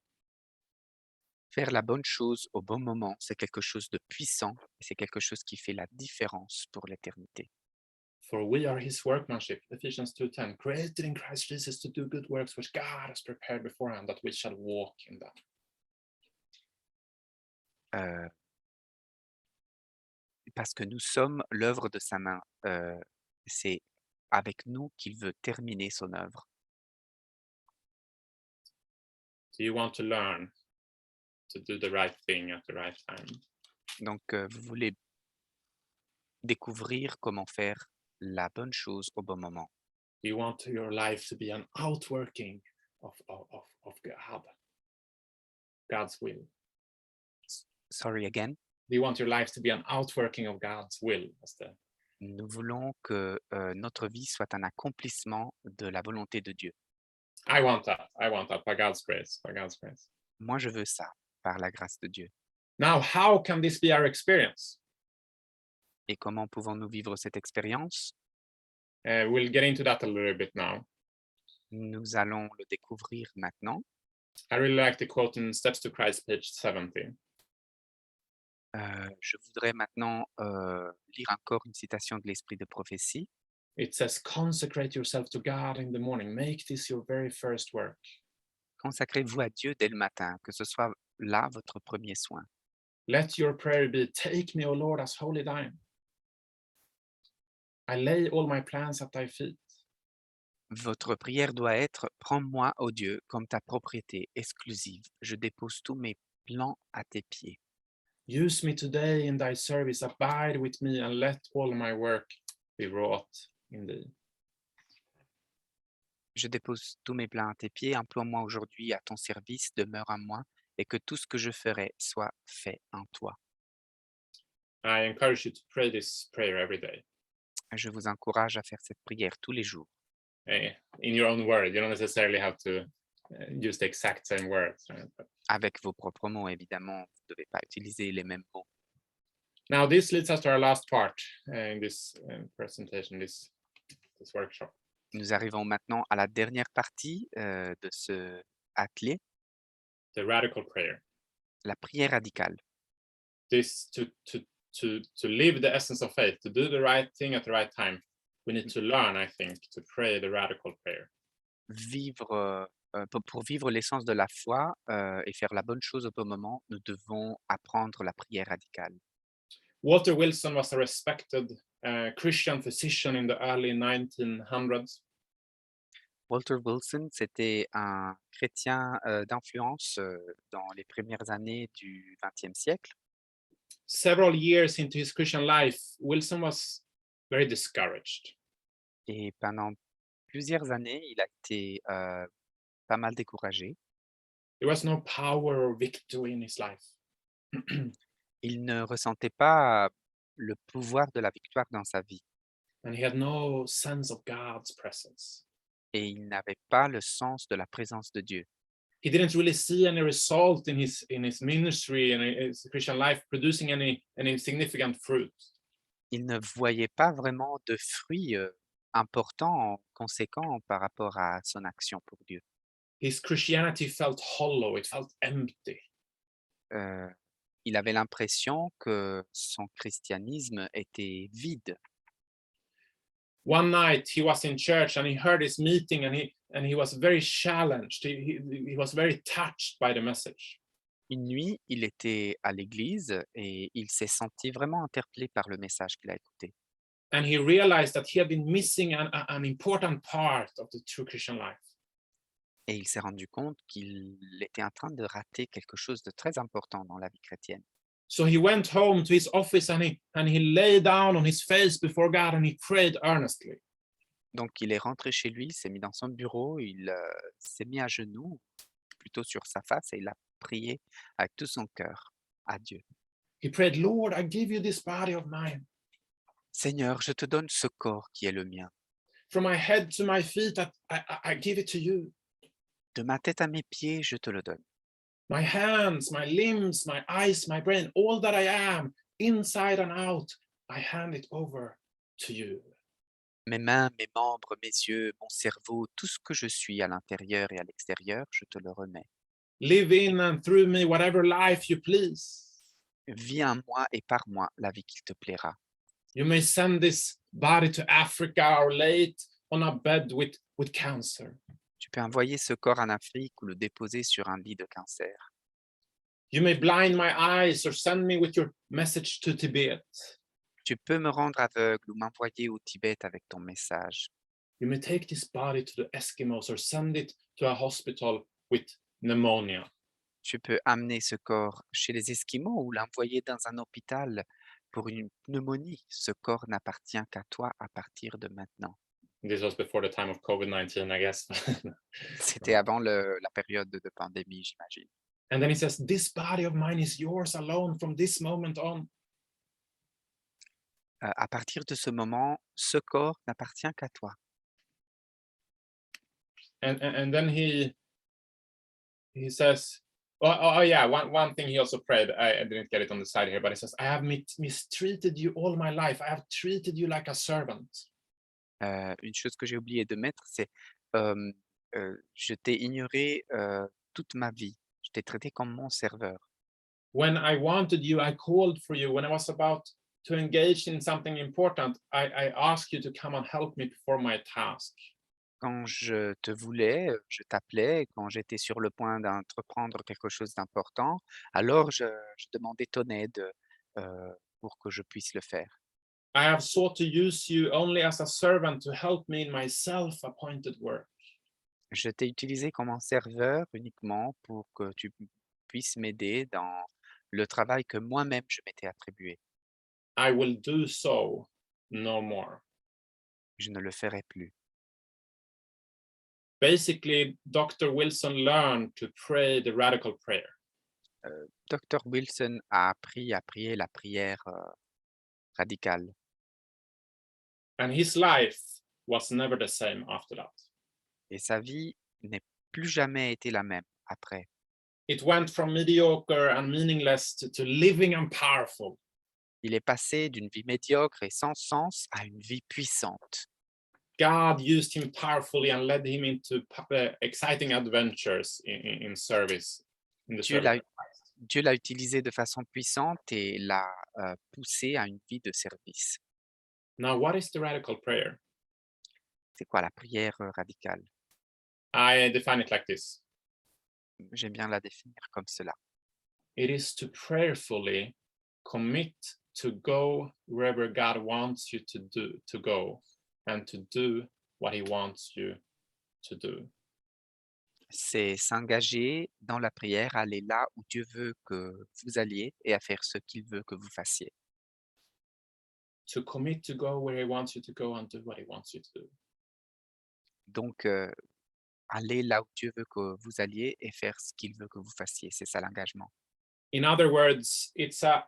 Faire la bonne chose au bon moment, c'est quelque chose de puissant et c'est quelque chose qui fait la différence pour l'éternité. For we are his workmanship, Ephesians 2:10, created in Christ Jesus to do good works which God has prepared beforehand that we shall walk in them. Parce que nous sommes l'œuvre de sa main. C'est avec nous qu'il veut terminer son œuvre. Do you want to learn to do the right thing at the right time? Donc, vous voulez découvrir comment faire la bonne chose au bon moment. Do you want your life to be an outworking of God, God's will? Sorry again. Do you want your life to be an outworking of God's will? Nous voulons que notre vie soit un accomplissement de la volonté de Dieu. I want that. By God's grace. By God's grace. Moi, je veux ça, par la grâce de Dieu. Now, how can this be our experience? Et comment pouvons-nous vivre cette expérience? We'll get into that a little bit now. Nous allons le découvrir maintenant. I really like the quote in Steps to Christ, page 70. Je voudrais maintenant, lire encore une citation de l'Esprit de prophétie. It says, consecrate yourself to God in the morning. Make this your very first work. Consacrez-vous à Dieu dès le matin, que ce soit là votre premier soin. Let your prayer be, take me, O Lord, as holy thine. I lay all my plans at thy feet. Votre prière doit être: «Prends-moi, ô Dieu, comme ta propriété exclusive. Je dépose tous mes plans à tes pieds. Use me today in thy service. Abide with me and let all my work be wrought in thee. Je dépose tous mes plans à tes pieds. Emploie-moi aujourd'hui à ton service, demeure à moi, et que tout ce que je ferai soit fait en toi». I encourage you to pray this prayer every day. Je vous encourage à faire cette prière tous les jours, In your own word. You don't necessarily have to use the exact same words. Right? But avec vos propres mots évidemment. Vous ne devez pas utiliser les mêmes mots. now this leads us to our last part in this presentation, this workshop. Nous arrivons maintenant à la dernière partie, de ce atelier, The radical prayer. la prière radicale. This to live the essence of faith, to do the right thing at the right time. We need to learn, I think, to pray the radical prayer. Vivre, pour vivre l'essence de la foi, et faire la bonne chose au bon moment, nous devons apprendre la prière radicale. Walter Wilson was a respected Christian physician in the early 1900s. Walter Wilson, c'était un chrétien, d'influence, dans les premières années du XXe siècle. Several years into his Christian life, Wilson was very discouraged. Et pendant plusieurs années, il a été, pas mal découragé. There was no power or victory in his life. Il ne ressentait pas le pouvoir de la victoire dans sa vie And he had no sense of God's presence. et il n'avait pas le sens de la présence de Dieu. He didn't really see any result in his ministry and his Christian life producing any significant fruit. Il ne voyait pas vraiment de fruits, importants, conséquents par rapport à son action pour Dieu. His Christianity felt hollow, it felt empty. Heu, il avait l'impression que son christianisme était vide. One night he was in church and he heard this meeting and he was very challenged. He was very touched by the message. Une nuit, il était à l'église et il s'est senti vraiment interpellé par le message qu'il a écouté. And he realized that he had been missing an important part of the true Christian life. Et il s'est rendu compte qu'il était en train de rater quelque chose de très important dans la vie chrétienne. So he went home to his office and he lay down on his face before God and he prayed earnestly. Donc il est rentré chez lui, il s'est mis dans son bureau, il, s'est mis à genoux, plutôt sur sa face et il a prié avec tout son cœur à Dieu. He prayed, Lord, I give you this body of mine. Seigneur, je te donne ce corps qui est le mien. From my head to my feet, I give it to you. De ma tête à mes pieds, je te le donne. My hands, my limbs, my eyes, my brain, all that I am, inside and out, I hand it over to you. Mes mains, mes membres, mes yeux, mon cerveau, tout ce que je suis à l'intérieur et à l'extérieur, je te le remets. Live in and through me whatever life you please. Vis en moi et par moi la vie qu'il te plaira. You may send this body to Africa or lay it on a bed with cancer. Tu peux envoyer ce corps en Afrique ou le déposer sur un lit de cancer. You may blind my eyes or send me with your message to Tibet. Tu peux me rendre aveugle ou m'envoyer au Tibet avec ton message. You may take this body to the Eskimos or send it to a hospital with pneumonia. Tu peux amener ce corps chez les Esquimaux ou l'envoyer dans un hôpital pour une pneumonie. Ce corps n'appartient qu'à toi à partir de maintenant. This was before the time of COVID-19, I guess. C'était avant la période de pandémie, j'imagine. And then he says, this body of mine is yours alone from this moment on. À partir de ce moment, ce corps n'appartient qu'à toi. And then he says, oh yeah, one thing he also prayed, I didn't get it on the side here, but he says, I have mistreated you all my life. I have treated you like a servant. Une chose que j'ai oublié de mettre, c'est je t'ai ignoré toute ma vie. Je t'ai traité comme mon serveur. When I wanted you, I called for you. When I was about to engage in something important, I asked you to come and help me perform my task. Quand je te voulais, je t'appelais. Quand j'étais sur le point d'entreprendre quelque chose d'important, alors je demandais ton aide, pour que je puisse le faire. I have sought to use you only as a servant to help me in my self-appointed work. Je t'ai utilisé comme un serveur uniquement pour que tu puisses m'aider dans le travail que moi-même je m'étais attribué. I will do so no more. Je ne le ferai plus. Basically, Dr. Wilson learned to pray the radical prayer. Dr. Wilson a appris à prier la prière, radicale And his life was never the same after that. et sa vie n'est plus jamais été la même après. It went from mediocre and meaningless to living and powerful. Il est passé d'une vie médiocre et sans sens à une vie puissante. God used him powerfully and led him into exciting adventures in service, in the Dieu service l'a of Christ. Dieu l'a utilisé de façon puissante et l'a, poussé à une vie de service. Now, what is the radical prayer? C'est quoi la prière, radicale? I define it like this. J'aime bien la définir comme cela. It is to prayerfully commit to go wherever God wants you to go and to do what he wants you to do. C'est s'engager dans la prière, aller là où Dieu veut que vous alliez et à faire ce qu'il veut que vous fassiez. To commit to go where he wants you to go and do what he wants you to do. Donc, aller là où Dieu veut que vous alliez et faire ce qu'il veut que vous fassiez. C'est ça l'engagement. In other words, it's a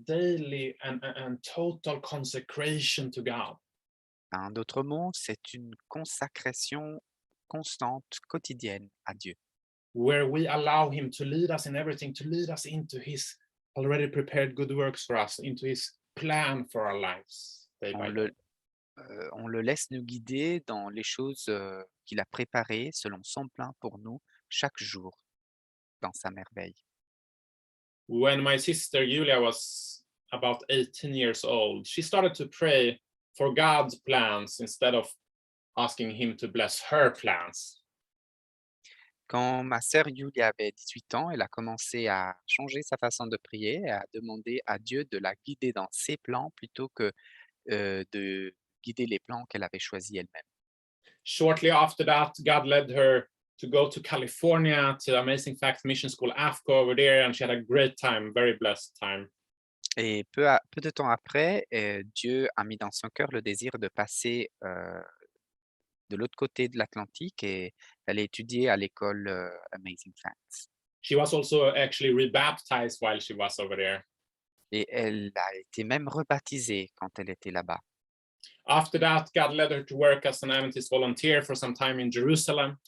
daily and total consecration to God. En d'autres mots, c'est une consacration constante, quotidienne à Dieu, Where we allow him to lead us in everything, to lead us into his already prepared good works for us, into his plan for our lives, day on by le day. on le laisse nous guider dans les choses, qu'il a préparées selon son plan pour nous chaque jour dans sa merveille. When my sister Julia was about 18 years old, she started to pray for God's plans instead of asking him to bless her plans. Quand ma sœur Yulia avait 18 ans, elle a commencé à changer sa façon de prier et à demander à Dieu de la guider dans ses plans plutôt que, de guider les plans qu'elle avait choisis elle-même. Shortly after that, God led her to go to California to Amazing Facts Mission School AFCO over there, and she had a great time, very blessed time. Et peu de temps après, Dieu a mis dans son cœur le désir de passer, de l'autre côté de l'Atlantique et d'aller étudier à l'école, Amazing Facts. She was also actually rebaptized while she was over there. Et elle a été même rebaptisée quand elle était là-bas. After that, God led her to work as an Adventist volunteer for some time in Jerusalem.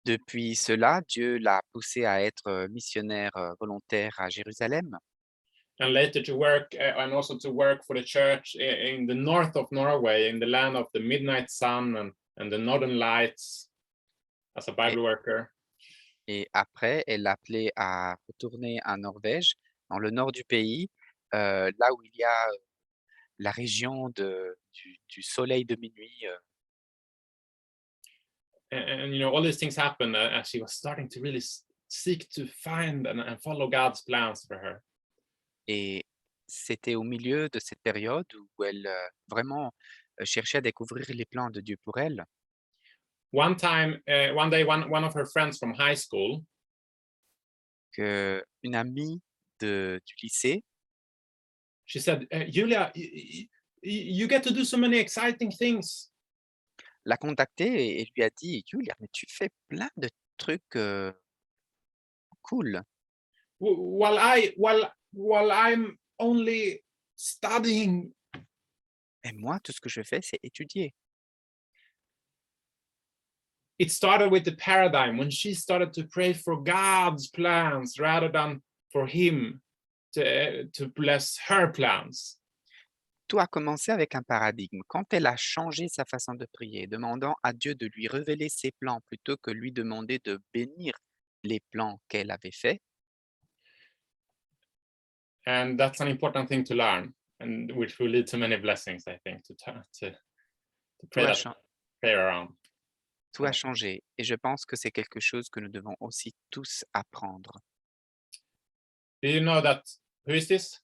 Depuis cela, Dieu l'a poussée à être, missionnaire, volontaire à Jérusalem And later to work and also to work for the church in the north of Norway, in the land of the midnight sun and the northern lights, as a et Bible worker. et après elle l'a appelée à retourner en Norvège, dans le nord du pays, là où il y a, la région du soleil de minuit, And you know, all these things happened as she was starting to really seek to find and follow God's plans for her. et c'était au milieu de cette période où elle, vraiment, cherchait à découvrir les plans de Dieu pour elle. One day, one of her friends from high school, Qu'une amie du lycée she said, Julia, you get to do so many exciting things. l'a contactée et lui a dit: «Julia, mais tu fais plein de trucs, cool While I'm only studying. et moi, tout ce que je fais, c'est étudier». It started with the paradigm when she started to pray for God's plans rather than for him to bless her plans. Tout a commencé avec un paradigme. Quand elle a changé sa façon de prier, demandant à Dieu de lui révéler ses plans plutôt que lui demander de bénir les plans qu'elle avait faits, And that's an important thing to learn, and which will lead to many blessings, I think, to pray Tout a, that chan- prayer around. tout a changé et je pense que c'est quelque chose que nous devons aussi tous apprendre. Do you know that who is this?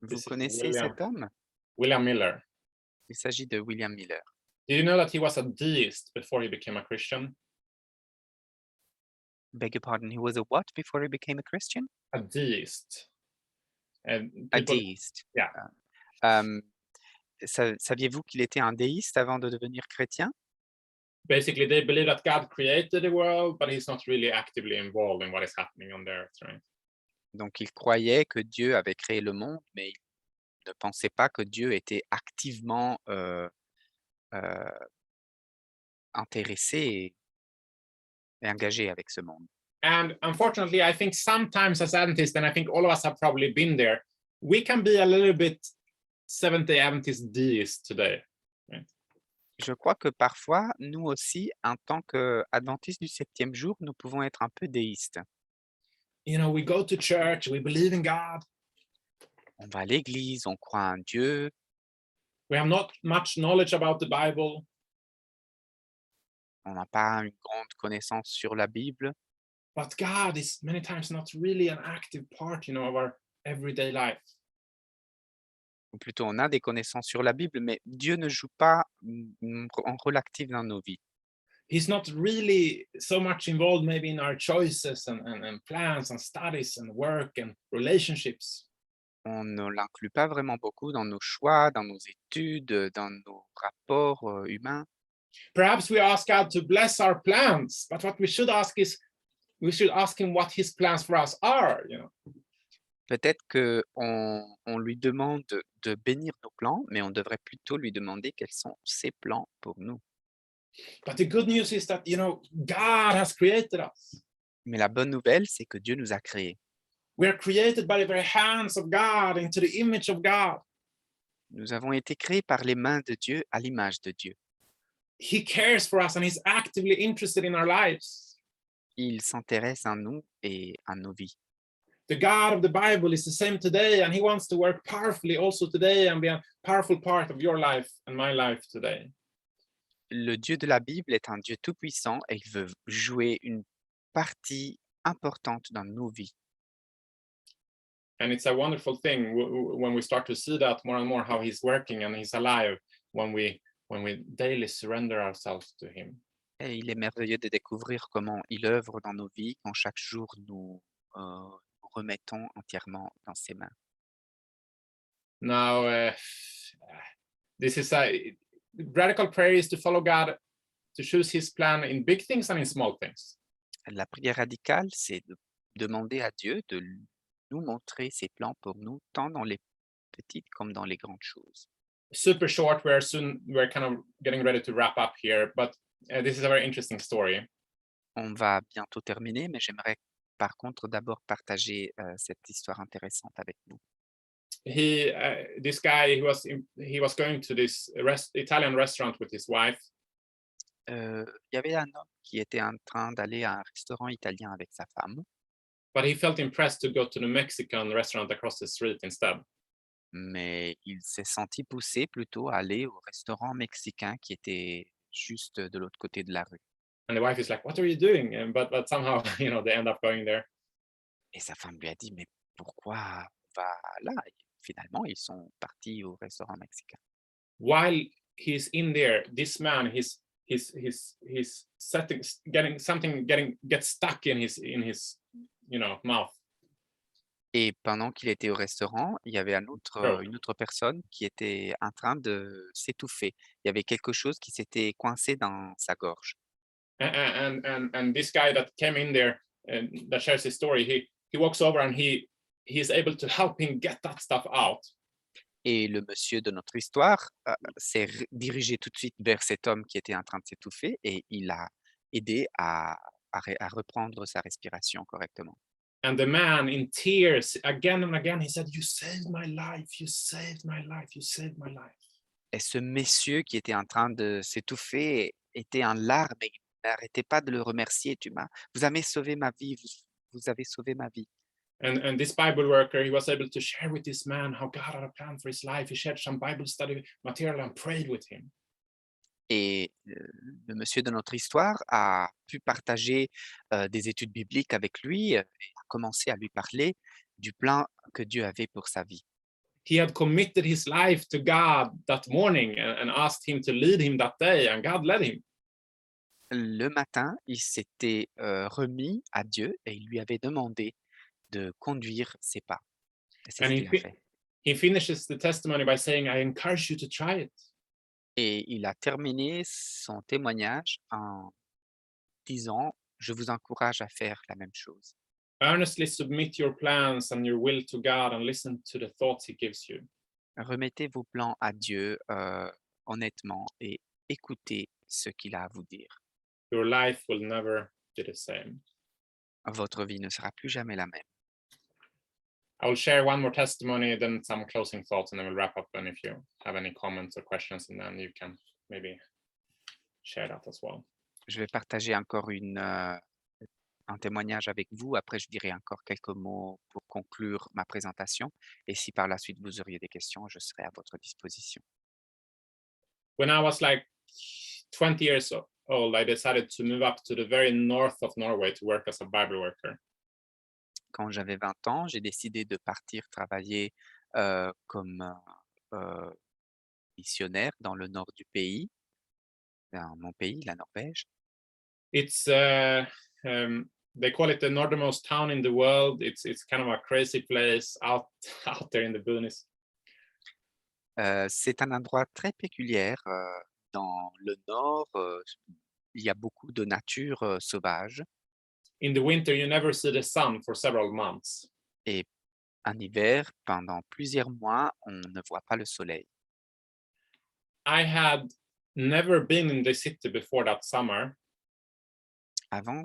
Vous This is connaissez cet homme? William Miller. Il s'agit de William Miller. Do you know that he was a deist before he became a Christian? Beg your pardon, he was a what before he became a Christian? A deist. And A people, deist. yeah. Saviez-vous qu'il était un déiste avant de devenir chrétien? Basically, they believe that God created the world, but he's not really actively involved in what is happening on the earth, right? Donc il croyait que Dieu avait créé le monde, mais il ne pensait pas que Dieu était activement intéressé et engagé avec ce monde. And unfortunately, I think sometimes as Adventists, and I think all of us have probably been there, we can be a little bit Seventh-day Adventist deist today. Je crois que parfois, nous aussi, en tant qu'adventistes du septième jour, nous pouvons être un peu déistes. You know, we go to church, we believe in God. On va à l'église, on croit en Dieu, We have not much knowledge about the Bible, on n'a pas une grande connaissance sur la Bible, but God is many times not really an active part, you know, of our everyday life. ou plutôt on a des connaissances sur la Bible, mais Dieu ne joue pas en rôle actif dans nos vies. He's not really so much involved maybe in our choices and plans and studies and work and relationships. On ne l'inclut pas vraiment beaucoup dans nos choix, dans nos études, dans nos rapports humains. Perhaps we ask God to bless our plans, but what we should ask is, we should ask him what his plans for us are, you know. Peut-être qu'on lui demande de bénir nos plans, mais on devrait plutôt lui demander quels sont ses plans pour nous. But the good news is that, you know, God has created us. Mais la bonne nouvelle, c'est que Dieu nous a créés. We are created by the very hands of God into the image of God. Nous avons été créés par les mains de Dieu à l'image de Dieu. He cares for us and he's actively interested in our lives. Il s'intéresse à nous et à nos vies. The God of the Bible is the same today, and he wants to work powerfully also today and be a powerful part of your life and my life today. Le Dieu de la Bible est un Dieu tout-puissant et il veut jouer une partie importante dans nos vies. And it's a wonderful thing when we start to see that more and more, how he's working and he's alive when we daily surrender ourselves to him. Et il est merveilleux de découvrir comment il œuvre dans nos vies quand chaque jour nous nous remettons entièrement dans ses mains. Now, this is radical prayer is to follow God, to choose his plan in big things and in small things. La prière radicale, c'est de demander à Dieu de nous montrer ses plans pour nous, tant dans les petites comme dans les grandes choses. Super short, we're kind of getting ready to wrap up here, but this is a very interesting story. On va bientôt terminer, mais j'aimerais par contre d'abord partager cette histoire intéressante avec vous. This guy, he was going to this Italian restaurant with his wife. Il y avait un homme qui était en train d'aller à un restaurant italien avec sa femme, But he felt impressed to go to the Mexican restaurant across the street instead. mais il s'est senti poussé plutôt à aller au restaurant mexicain qui était juste de l'autre côté de la rue. And the wife is like, "What are you doing?" And but somehow, you know, they end up going there. Et sa femme lui a dit: «Mais pourquoi on va là?» Et finalement, ils sont partis au restaurant mexicain. While he's in there, this man, his settings gets stuck in his you know, mouth. Et pendant qu'il était au restaurant, il y avait une autre personne qui était en train de s'étouffer. Il y avait quelque chose qui s'était coincé dans sa gorge. And this guy that came in there and that shares his story, he walks over and he is able to help him get that stuff out. Et le monsieur de notre histoire s'est dirigé tout de suite vers cet homme qui était en train de s'étouffer et il a aidé à reprendre sa respiration correctement. And the man, in tears, again and again, he said, "You saved my life, you saved my life, you saved my life." Et ce monsieur qui était en train de s'étouffer était en larmes et il n'arrêtait pas de le remercier. Vous avez sauvé ma vie, vous avez sauvé ma vie. And this Bible worker, he was able to share with this man how God had a plan for his life. He shared some Bible study material and prayed with him. Et le monsieur de notre histoire a pu partager, des études bibliques avec lui, et a commencé à lui parler du plan que Dieu avait pour sa vie. He had committed his life to God that morning and asked him to lead him that day, and God led him. Le matin, il s'était, remis à Dieu et il lui avait demandé de conduire ses pas, et c'est And ce qu'il a fait. he finishes the testimony by saying, I encourage you to try it. Et il a terminé son témoignage en disant: «Je vous encourage à faire la même chose. Earnestly submit your plans and your will to God and listen to the thoughts he gives you. Remettez vos plans à Dieu, honnêtement, et écoutez ce qu'il a à vous dire. Your life will never be the same. Votre vie ne sera plus jamais la même». I will share one more testimony, then some closing thoughts, and then we'll wrap up. And if you have any comments or questions, and then you can maybe share that as well. Je vais partager encore un témoignage avec vous. Après, je dirai encore quelques mots pour conclure ma présentation, et si par la suite vous auriez des questions, je serai à votre disposition. When I was like 20 years old, I decided to move up to the very north of Norway to work as a Bible worker. Quand j'avais 20 ans, j'ai décidé de partir travailler, comme, missionnaire dans le nord du pays, dans mon pays, la Norvège. It's they call it the northernmost town in the world. It's kind of a crazy place out out there in the boonies. C'est un endroit très péculier, dans le nord, il y a beaucoup de nature, sauvage, In the winter, you never see the sun for several months. et en hiver, pendant plusieurs mois, on ne voit pas le soleil. I had never been in the city before that summer. Avant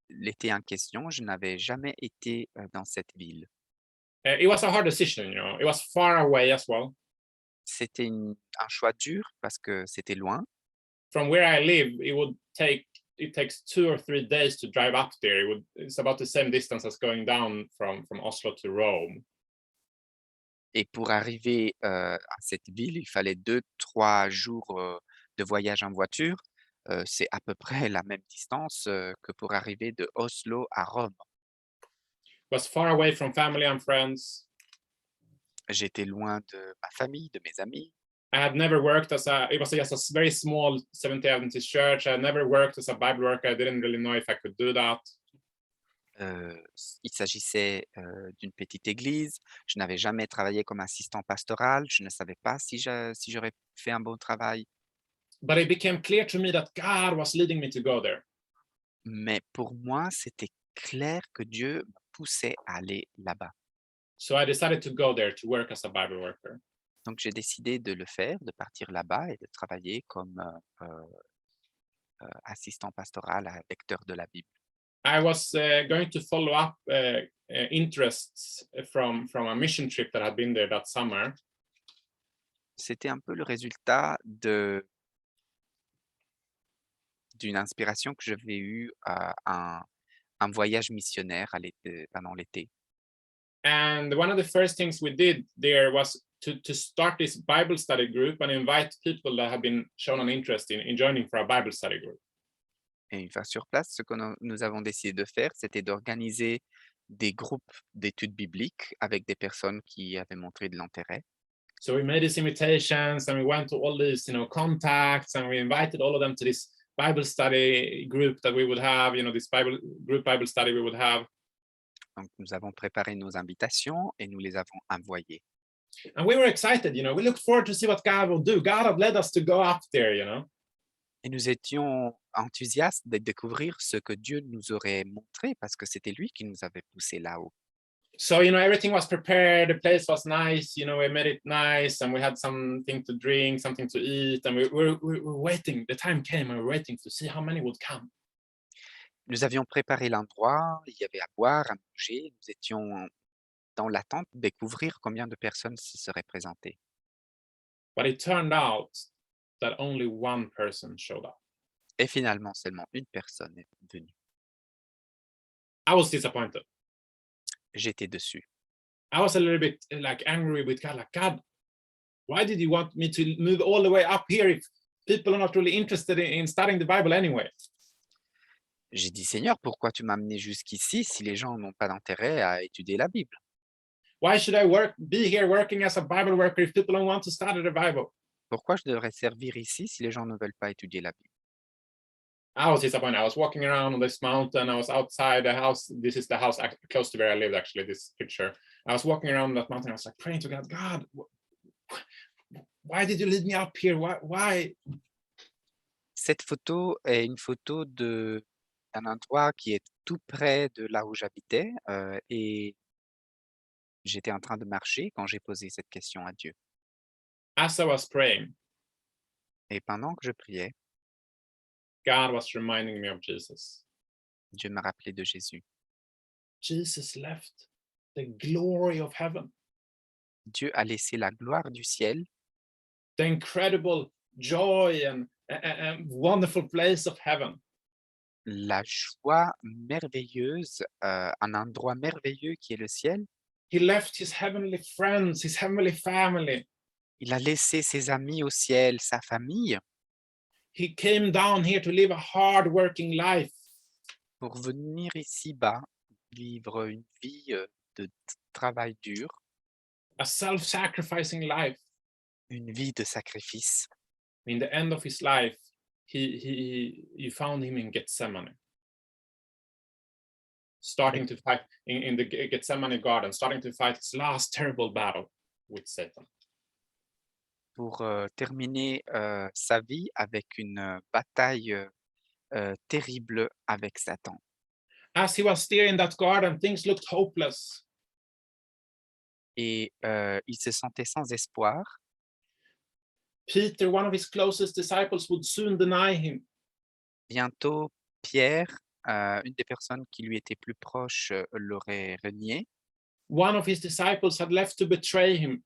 l'été en question, je n'avais jamais été, dans cette ville. It was a hard decision, you know. It was far away as well. C'était un choix dur parce que c'était loin. From where I live, it takes 2 or 3 days to drive up there. It's about the same distance as going down from Oslo to Rome. Et pour arriver, à cette ville, il fallait 2-3 jours, de voyage en voiture. C'est à peu près la même distance, que pour arriver de Oslo à Rome. It was far away from family and friends. J'étais loin de ma famille, de mes amis. I had never worked it was just a very small Seventh Day Adventist church. I had never worked as a Bible worker. I didn't really know if I could do that. Il s'agissait, d'une petite église. Je n'avais jamais travaillé comme assistant pastoral. Je ne savais pas si j'aurais fait un bon travail. But it became clear to me that God was leading me to go there. Mais pour moi, c'était clair que Dieu me poussait à aller là-bas. So I decided to go there to work as a Bible worker. Donc j'ai décidé de le faire, de partir là-bas et de travailler comme, assistant pastoral, lecteur de la Bible. I was going to follow up interests from a mission trip that had been there that summer. C'était un peu le résultat d'une inspiration que j'avais eue à un voyage missionnaire pendant l'été. And one of the first things we did there was to start this Bible study group and invite people that have been shown an interest in joining for a Bible study group. Et une fois sur place, ce que nous avons décidé de faire, c'était d'organiser des groupes d'études bibliques avec des personnes qui avaient montré de l'intérêt. So we made these invitations and we went to all these, contacts, and we invited all of them to this Bible study group that we would have, this Bible study we would have. Donc, nous avons préparé nos invitations et nous les avons envoyées. And we were excited, we looked forward to see what God will do. God had led us to go up there, Et nous étions enthousiastes de découvrir ce que Dieu nous aurait montré parce que c'était lui qui nous avait poussés là-haut. So, everything was prepared. The place was nice. We made it nice, and we had something to drink, something to eat, and we were waiting. The time came, and we were waiting to see how many would come. Nous avions préparé l'endroit, il y avait à boire, à manger. Nous étions dans l'attente de découvrir combien de personnes se seraient présentées. But it turned out that only one person showed up. Et finalement, seulement une personne est venue. I was disappointed. j'étais dessus. I was a little bit like angry with God, like, God, why did you want me to move all the way up here if people are not really interested in studying the Bible anyway? J'ai dit: «Seigneur, pourquoi tu m'as amené jusqu'ici si les gens n'ont pas d'intérêt à étudier la Bible? Why should I be here working as a Bible worker if people don't want to study the Bible? Pourquoi je devrais servir ici si les gens ne veulent pas étudier la Bible?» I was disappointed. I was walking around on this mountain. I was outside the house. This is the house close to where I lived, actually, this picture. I was walking around that mountain. I was like praying to God, God, why did you lead me up here? Why? Cette photo est une photo d'un endroit qui est tout près de là où j'habitais, et j'étais en train de marcher quand j'ai posé cette question à Dieu. As I was praying, Et pendant que je priais, God was reminding me of Jesus. Dieu m'a rappelé de Jésus. Jesus left the glory of heaven, Dieu a laissé la gloire du ciel, the incredible joy and wonderful place of heaven. la joie merveilleuse, un endroit merveilleux qui est le ciel. He left his heavenly friends, his heavenly family. Il a laissé ses amis au ciel, sa famille, He came down here to live a hard working life. pour venir ici-bas, vivre une vie, de travail dur, A self-sacrificing life. une vie de sacrifice. In the end of his life, you found him in Gethsemane, starting to fight in the Gethsemane garden, starting to fight his last terrible battle with Satan. Pour, terminer, sa vie avec une, bataille, terrible avec Satan. As he was there in that garden, things looked hopeless. Et il se sentait sans espoir. Peter, one of his closest disciples, would soon deny him. Bientôt, Pierre, une des personnes qui lui était plus proche, l'aurait renié. One of his disciples had left to betray him.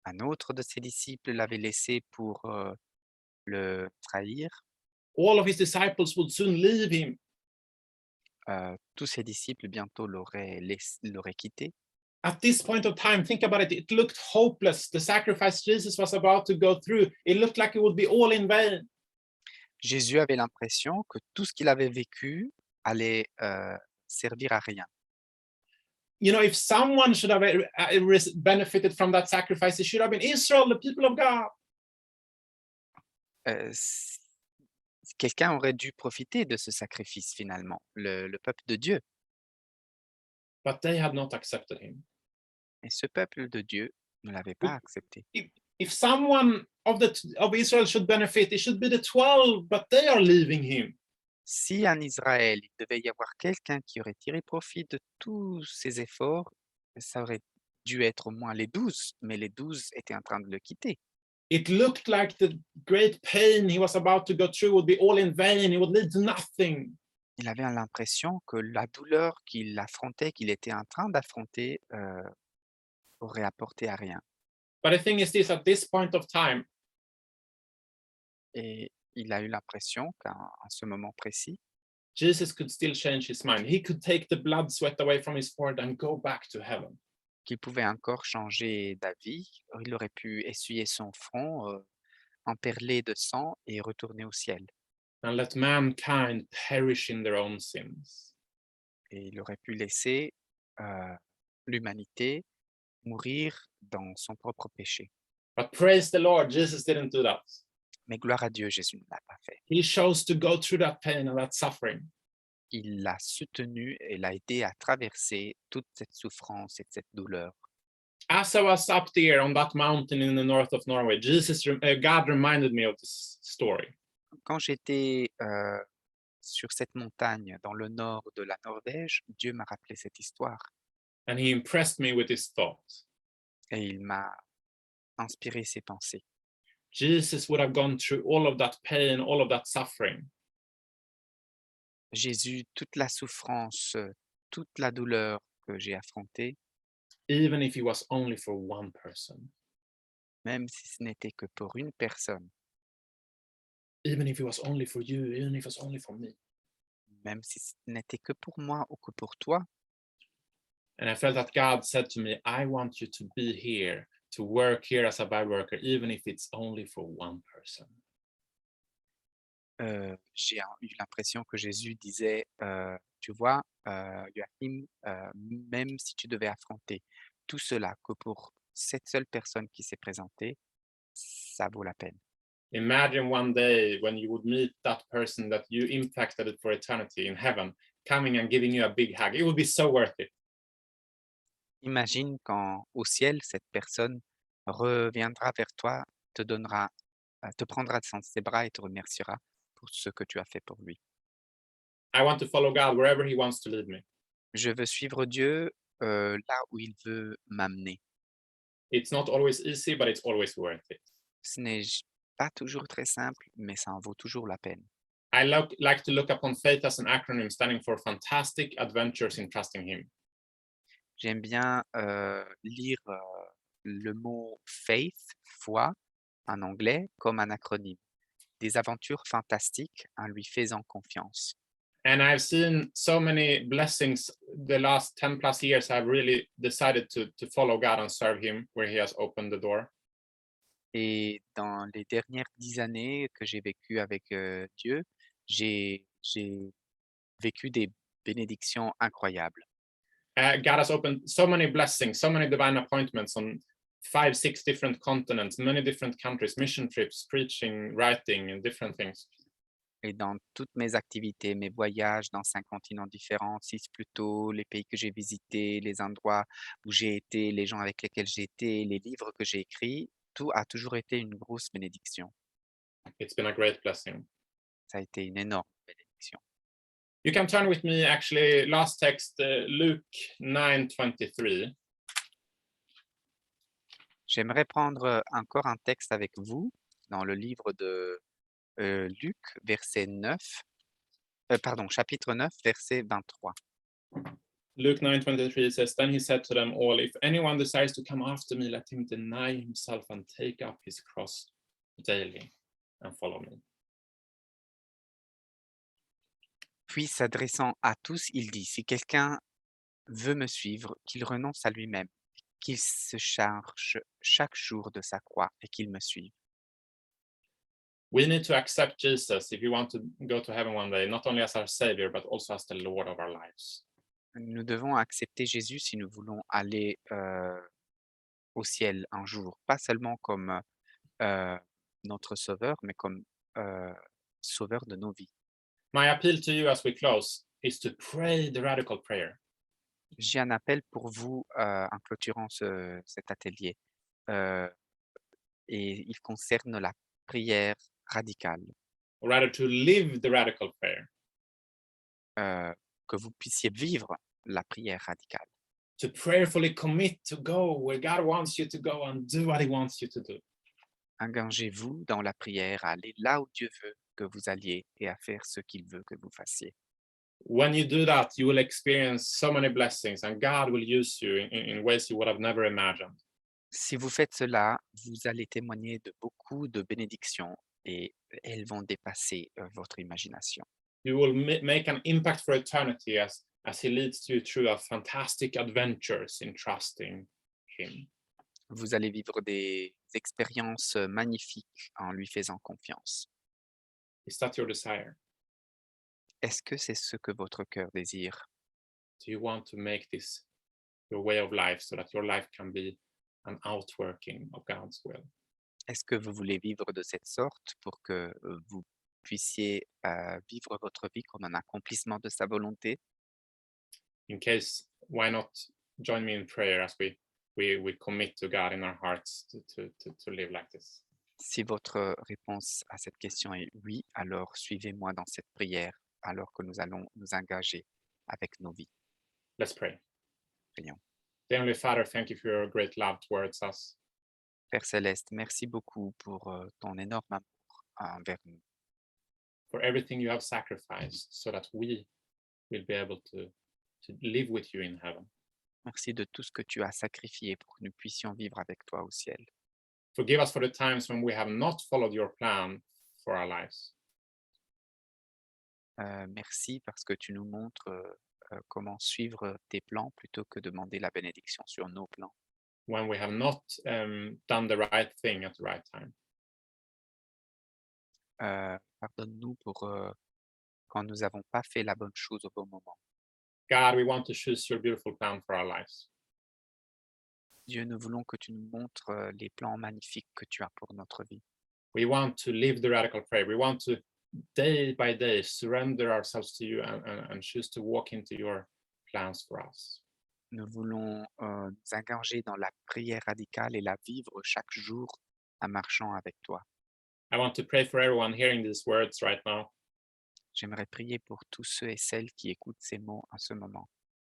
Un autre de ses disciples l'avait laissé pour, le trahir. All of his disciples would soon leave him. Tous ses disciples bientôt l'auraient quitté. At this point of time, think about it, it looked hopeless. The sacrifice Jesus was about to go through, it looked like it would be all in vain. Jésus avait l'impression que tout ce qu'il avait vécu allait, servir à rien. You know, if someone should have benefited from that sacrifice, it should have been Israel, the people of God. S Quelqu'un aurait dû profiter de ce sacrifice finalement, le peuple de Dieu. But they had not accepted him. Et ce peuple de Dieu ne l'avait pas accepté. If someone of Israel should benefit, it should be the 12, but they are leaving him. Si en Israël, il devait y avoir quelqu'un qui aurait tiré profit de tous ces efforts, ça aurait dû être au moins les 12, mais les 12 étaient en train de le quitter. It looked like the great pain he was about to go through would be all in vain. It would lead to nothing. Il avait l'impression que la douleur qu'il affrontait, qu'il était en train d'affronter, aurait apporté à rien. But the thing is this, at this point of time, Et il a eu l'impression qu'à ce moment précis, Jesus could still change his mind. He could take the blood sweat away from his forehead and go back to heaven. qu'il pouvait encore changer d'avis. Il aurait pu essuyer son front, emperlé de sang et retourner au ciel. And let mankind perish in their own sins. Et il aurait pu laisser, l'humanité mourir dans son propre péché. But praise the Lord, Jesus didn't do that. Mais gloire à Dieu, Jésus ne l'a pas fait. He chose to go through that pain and that suffering. Il l'a soutenu et l'a aidé à traverser toute cette souffrance et cette douleur. As I was up there on that mountain in the north of Norway, God reminded me of this story. Quand j'étais, sur cette montagne dans le nord de la Norvège, Dieu m'a rappelé cette histoire And he impressed me with his thoughts. et il m'a inspiré ses pensées. Jesus would have gone through all of that pain, all of that suffering, Jésus, toute la souffrance, toute la douleur que j'ai affrontée, even if it was only for one person, même si ce n'était que pour une personne, even if it was only for you, even if it was only for me. même si ce n'était que pour moi ou que pour toi, And I felt that God said to me, I want you to be here, to work here as a Bible worker, even if it's only for one person. Eu l'impression que Jésus disait, «Tu vois, Joachim, même si tu devais affronter tout cela, que pour cette seule personne qui s'est présentée, ça vaut la peine». Imagine one day when you would meet that person that you impacted for eternity in heaven, coming and giving you a big hug. It would be so worth it. Imagine quand, au ciel, cette personne reviendra vers toi, te donnera, te prendra dans ses bras et te remerciera pour ce que tu as fait pour lui. I want to follow God wherever He wants to lead me. Je veux suivre Dieu, là où il veut m'amener. It's not always easy, but it's always worth it. Ce n'est pas toujours très simple, mais ça en vaut toujours la peine. I like to look upon faith as an acronym standing for fantastic adventures in trusting Him. J'aime bien, lire, le mot faith, foi, en anglais, comme un acronyme. Des aventures fantastiques en lui faisant confiance. And I've seen so many blessings the last 10 plus years. I've really decided to follow God and serve Him where He has opened the door. Et dans les dernières 10 années que j'ai vécues avec, Dieu, j'ai vécu des bénédictions incroyables. God has opened so many blessings, so many divine appointments on 5, 6 different continents, many different countries, mission trips, preaching, writing, and different things. Et dans toutes mes activités, mes voyages dans 5 continents différents, 6 plutôt, les pays que j'ai visités, les endroits où j'ai été, les gens avec lesquels j'ai été, les livres que j'ai écrits, tout a toujours été une grosse bénédiction. It's been a great blessing. Ça a été une énorme bénédiction. You can turn with me, actually, last text, Luke 9:23. J'aimerais prendre encore un texte avec vous dans le livre de Luc, chapitre 9, verset 23. Luke 9:23 says, Then he said to them all, if anyone desires to come after me, let him deny himself and take up his cross daily and follow me. Puis s'adressant à tous, il dit, si quelqu'un veut me suivre, qu'il renonce à lui-même, qu'il se charge chaque jour de sa croix et qu'il me suive. We need to accept Jesus if we want to go to heaven one day, not only as our Savior, but also as the Lord of our lives. Nous devons accepter Jésus si nous voulons aller au ciel un jour, pas seulement comme notre sauveur, mais comme sauveur de nos vies. My appeal to you as we close is to pray the radical prayer. J'ai un appel pour vous en clôturant cet atelier. Et il concerne la prière radicale. Or rather, to live the radical prayer. Que vous puissiez vivre la prière radicale. To prayerfully commit to go where God wants you to go and do what He wants you to do. Engagez-vous dans la prière à aller là où Dieu veut que vous alliez et à faire ce qu'il veut que vous fassiez. When you do that, you will experience so many blessings and God will use you in ways you would have never imagined. Si vous faites cela, vous allez témoigner de beaucoup de bénédictions et elles vont dépasser votre imagination. You will make an impact for eternity as He leads you through a fantastic adventures in trusting Him. Vous allez vivre des expériences magnifiques en lui faisant confiance. Is that your desire? Est-ce que c'est ce que votre cœur désire? Do you want to make this your way of life so that your life can be an outworking of God's will? Est-ce que vous voulez vivre de cette sorte pour que vous puissiez vivre votre vie comme un accomplissement de sa volonté? In case, why not join me in prayer as we commit to God in our hearts to live like this? Si votre réponse à cette question est oui, alors suivez-moi dans cette prière alors que nous allons nous engager avec nos vies. Let's pray. Prions. Dear Heavenly Father, thank you for your great love towards us. Père Céleste, merci beaucoup pour ton énorme amour envers nous, For everything you have sacrificed so that we will be able to live with you in heaven. merci de tout ce que tu as sacrifié pour que nous puissions vivre avec toi au ciel. Forgive us for the times when we have not followed your plan for our lives. Merci parce que tu nous montres comment suivre tes plans plutôt que demander la bénédiction sur nos plans. when we have not done the right thing at the right time. Pardonne-nous pour quand nous n'avons pas fait la bonne chose au bon moment. God, we want to choose your beautiful plan for our lives. Dieu, nous voulons que tu nous montres les plans magnifiques que tu as pour notre vie. We want to live the radical prayer. We want to, day by day, surrender ourselves to you and choose to walk into your plans for us. Nous voulons nous engager dans la prière radicale et la vivre chaque jour en marchant avec toi. I want to pray for everyone hearing these words right now J'aimerais prier pour tous ceux et celles qui écoutent ces mots en ce moment.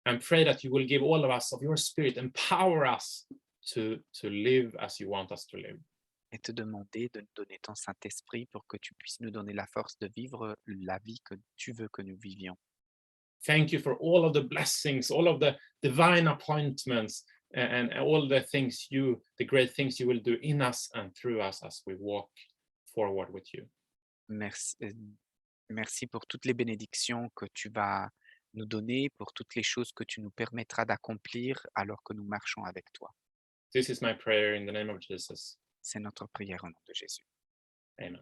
and pray that you will give all of us of your spirit, empower us to live as you want us to live. Et te demander de nous donner ton Saint-Esprit pour que tu puisses nous donner la force de vivre la vie que tu veux que nous vivions. Thank you for all of the blessings, all of the divine appointments, and all the things the great things you will do in us and through us as we walk forward with you. Merci, merci pour toutes les bénédictions que tu vas nous donner, pour toutes les choses que tu nous permettras d'accomplir alors que nous marchons avec toi. This is my prayer in the name of Jesus. C'est notre prière au nom de Jésus. Amen.